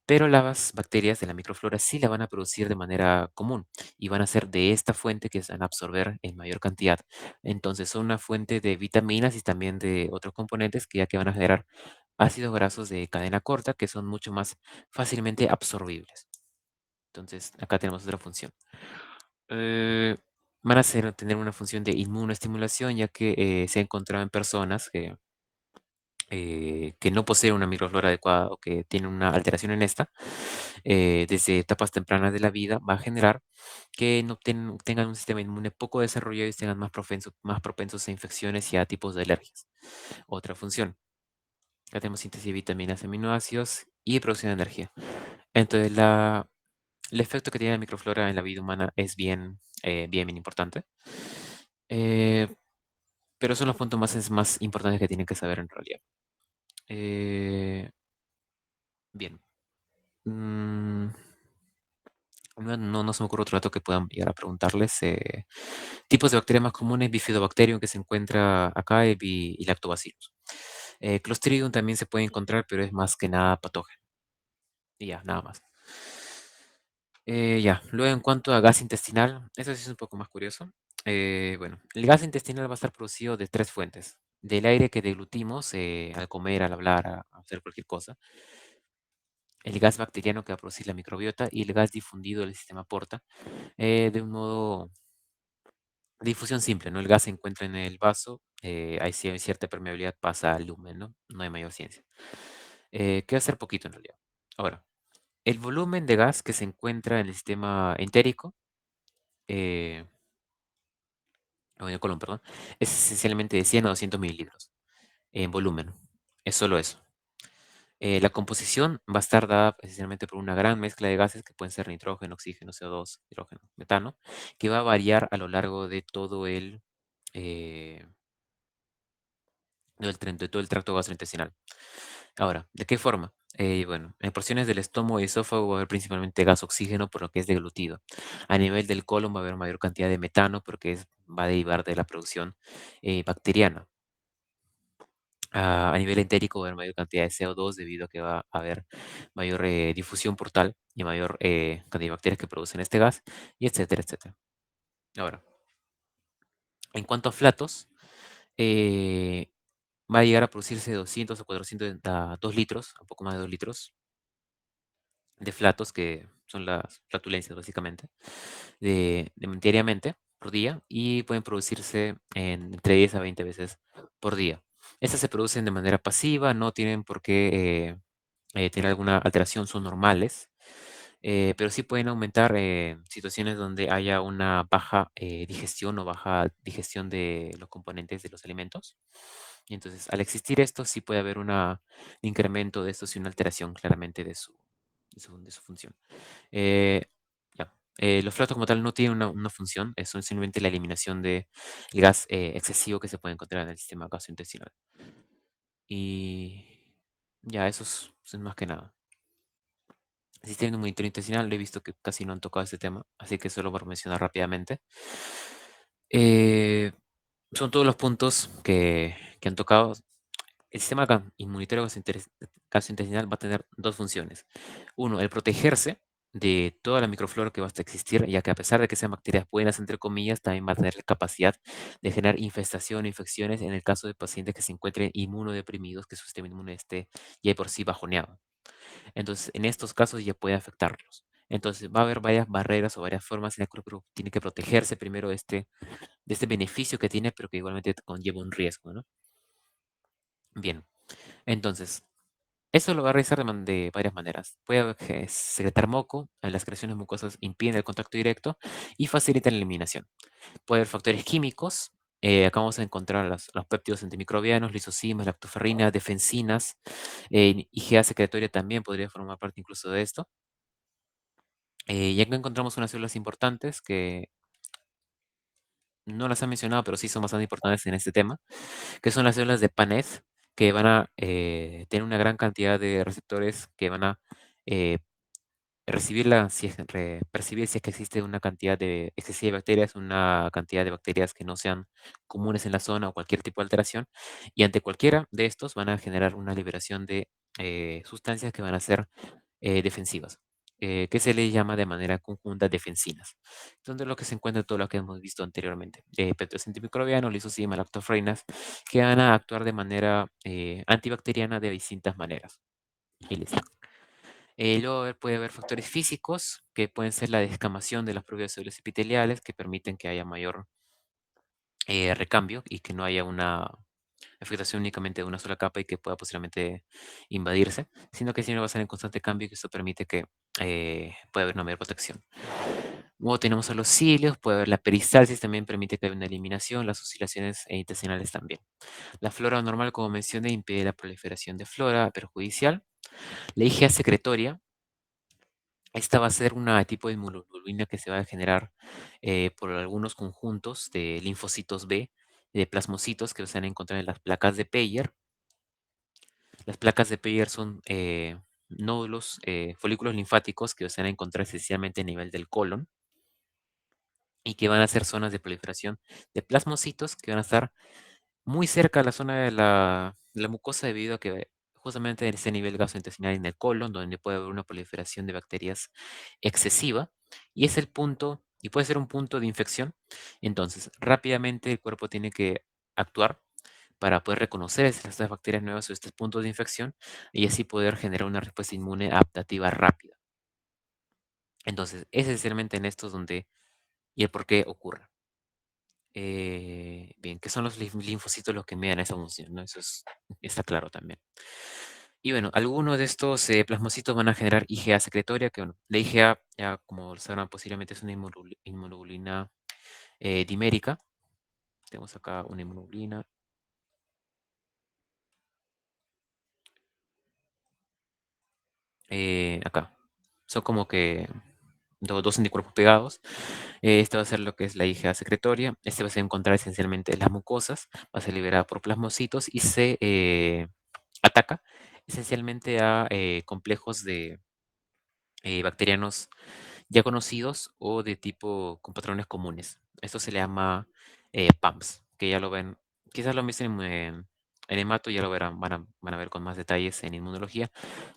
pero las bacterias de la microflora sí la van a producir de manera común y van a ser de esta fuente que se van a absorber en mayor cantidad. Entonces son una fuente de vitaminas y también de otros componentes que ya que van a generar ácidos grasos de cadena corta que son mucho más fácilmente absorbibles. Entonces acá tenemos otra función. Eh, Van a tener una función de inmunoestimulación ya que se ha encontrado en personas que no poseen una microflora adecuada o que tienen una alteración en esta, desde etapas tempranas de la vida, va a generar que no tengan un sistema inmune poco desarrollado y estén más propensos a infecciones y a tipos de alergias. Otra función, ya tenemos síntesis de vitaminas, aminoácidos y producción de energía. Entonces, el efecto que tiene la microflora en la vida humana es bien importante. Eh, pero son los puntos más importantes que tienen que saber en realidad. Eh, bien. Mm, no se me ocurre otro dato que puedan llegar a preguntarles. Tipos de bacterias más comunes, Bifidobacterium, que se encuentra acá, y Lactobacillus. Clostridium también se puede encontrar, pero es más que nada patógeno. Y ya, nada más. Ya, luego en cuanto a gas intestinal, eso sí es un poco más curioso. Bueno, el gas intestinal va a estar producido de tres fuentes. Del aire que deglutimos al comer, al hablar, a hacer cualquier cosa. El gas bacteriano que va a producir la microbiota y el gas difundido del sistema porta de un modo de difusión simple, ¿no? El gas se encuentra en el vaso, hay cierta permeabilidad, pasa al lumen, ¿no? No hay mayor ciencia. Que va a ser poquito en realidad. Ahora, el volumen de gas que se encuentra en el sistema entérico, eh, o en el colon, perdón, es esencialmente de 100 a 200 mililitros en volumen. Es solo eso. La composición va a estar dada esencialmente por una gran mezcla de gases que pueden ser nitrógeno, oxígeno, CO2, hidrógeno, metano, que va a variar a lo largo de eh, de todo el tracto gastrointestinal. Ahora, ¿de qué forma? Bueno, en porciones del estómago y esófago va a haber principalmente gas oxígeno por lo que es deglutido. A nivel del colon va a haber mayor cantidad de metano porque va a derivar de la producción bacteriana. A nivel entérico va a haber mayor cantidad de CO2 debido a que va a haber mayor difusión portal y mayor cantidad de bacterias que producen este gas, y etcétera, etcétera. Ahora, en cuanto a flatos, eh, va a llegar a producirse 200 o 400, 2 litros, un poco más de 2 litros de flatos, que son las flatulencias básicamente, diariamente por día, y pueden producirse entre 10 a 20 veces por día. Estas se producen de manera pasiva, no tienen por qué tener alguna alteración son normales, pero sí pueden aumentar situaciones donde haya una baja digestión o baja digestión de los componentes de los alimentos. Y entonces, al existir esto, sí puede haber un incremento de estos y una alteración claramente de su función. Eh, ya. Los flatos como tal no tienen una función, son simplemente la eliminación del gas excesivo que se puede encontrar en el sistema gastrointestinal. Y ya, eso es más que nada. El sistema inmunitario intestinal, lo he visto que casi no han tocado este tema, así que solo por mencionar rápidamente. Eh, Son todos los puntos que han tocado. El sistema inmunitario gastrointestinal va a tener dos funciones. Uno, el protegerse de toda la microflora que va a existir, ya que a pesar de que sean bacterias buenas, entre comillas, también va a tener la capacidad de generar infestación o infecciones en el caso de pacientes que se encuentren inmunodeprimidos, que su sistema inmune esté ya de por sí bajoneado. Entonces, en estos casos ya puede afectarlos. Entonces, va a haber varias barreras o varias formas en las que el cuerpo tiene que protegerse primero de este beneficio que tiene, pero que igualmente conlleva un riesgo, ¿no? Bien, entonces, eso lo va a realizar de varias maneras. Puede secretar moco, las creaciones mucosas impiden el contacto directo y facilitan la eliminación. Puede haber factores químicos. Acá vamos a encontrar los péptidos antimicrobianos, lisocimas, lactoferrina, defensinas, IgA secretoria también podría formar parte incluso de esto. Y acá encontramos unas células importantes que no las han mencionado, pero sí son bastante importantes en este tema, que son las células de PANET, que van a tener una gran cantidad de receptores que van a eh, percibir si es que existe una cantidad de excesiva de bacterias, una cantidad de bacterias que no sean comunes en la zona o cualquier tipo de alteración. Y ante cualquiera de estos van a generar una liberación de sustancias que van a ser defensivas, que se le llama de manera conjunta defensinas. Son de lo que se encuentra todo lo que hemos visto anteriormente. Péptidos antimicrobianos, lisocimas, lactoferrinas, que van a actuar de manera antibacteriana de distintas maneras. Y listo. Luego puede haber factores físicos, que pueden ser la descamación de las propias células epiteliales, que permiten que haya mayor recambio y que no haya una afectación únicamente de una sola capa y que pueda posiblemente invadirse, sino que siempre va a ser en constante cambio y que esto permite que pueda haber una mayor protección. Luego tenemos a los cilios, puede haber la peristalsis, también permite que haya una eliminación, las oscilaciones intestinales también. La flora normal, como mencioné, impide la proliferación de flora perjudicial. La IgA secretoria, esta va a ser una tipo de inmunoglobulina que se va a generar por algunos conjuntos de linfocitos B, de plasmocitos que se van a encontrar en las placas de Peyer. Las placas de Peyer son nódulos, folículos linfáticos que se van a encontrar esencialmente a nivel del colon y que van a ser zonas de proliferación de plasmocitos que van a estar muy cerca a la zona de la mucosa debido a que justamente en ese nivel gastrointestinal en el colon, donde puede haber una proliferación de bacterias excesiva, y es el punto, y puede ser un punto de infección. Entonces, rápidamente el cuerpo tiene que actuar para poder reconocer estas bacterias nuevas o estos puntos de infección y así poder generar una respuesta inmune adaptativa rápida. Entonces, es esencialmente en estos donde y el por qué ocurre. Bien, ¿qué son los linfocitos los que median esa función? ¿No? Está claro también. Y bueno, algunos de estos plasmocitos van a generar IgA secretoria, que bueno, la IgA, ya como sabrán, posiblemente es una inmunoglobulina dimérica. Tenemos acá una inmunoglobulina. Acá. Son como que dos anticuerpos pegados. Este va a ser lo que es la IgA secretoria. Este va a ser encontrar esencialmente en las mucosas, va a ser liberada por plasmocitos y se ataca esencialmente a complejos de bacterianos ya conocidos o de tipo con patrones comunes. Esto se le llama PAMPs, que ya lo ven, quizás lo viste en hemato, ya lo verán, van a ver con más detalles en inmunología.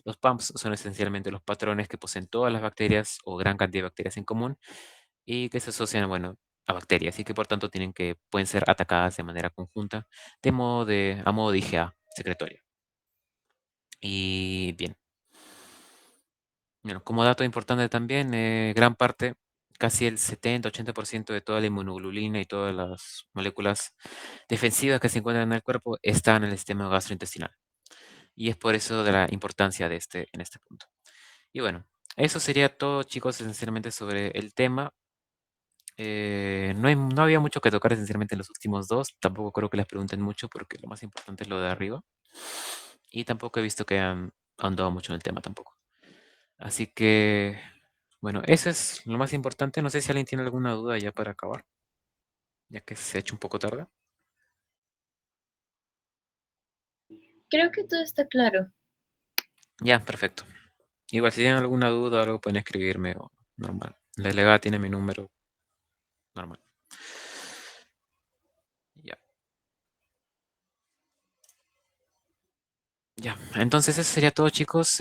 Los PAMPs son esencialmente los patrones que poseen todas las bacterias o gran cantidad de bacterias en común y que se asocian, bueno, a bacterias y que por tanto pueden ser atacadas de manera conjunta a modo de IgA secretoria. Y bien, bueno, como dato importante también, gran parte, casi el 70-80% de toda la inmunoglobulina y todas las moléculas defensivas que se encuentran en el cuerpo están en el sistema gastrointestinal. y es por eso de la importancia de en este punto. Y bueno, eso sería todo, chicos, esencialmente sobre el tema. No había mucho que tocar esencialmente en los últimos dos. Tampoco creo que les pregunten mucho porque lo más importante es lo de arriba. Y tampoco he visto que han ahondado mucho en el tema tampoco. Así que, bueno, eso es lo más importante. No sé si alguien tiene alguna duda ya para acabar, ya que se ha hecho un poco tarde. Creo que todo está claro. Ya, perfecto. Igual, si tienen alguna duda o algo, pueden escribirme o normal. La delegada tiene mi número normal. Ya. Ya. Entonces, eso sería todo, chicos.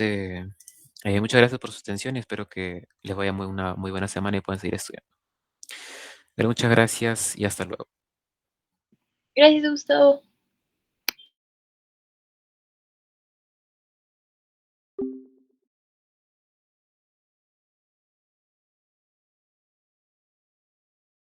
Muchas gracias por su atención y espero que les vaya una muy buena semana y puedan seguir estudiando. Pero muchas gracias y hasta luego. Gracias, Gustavo.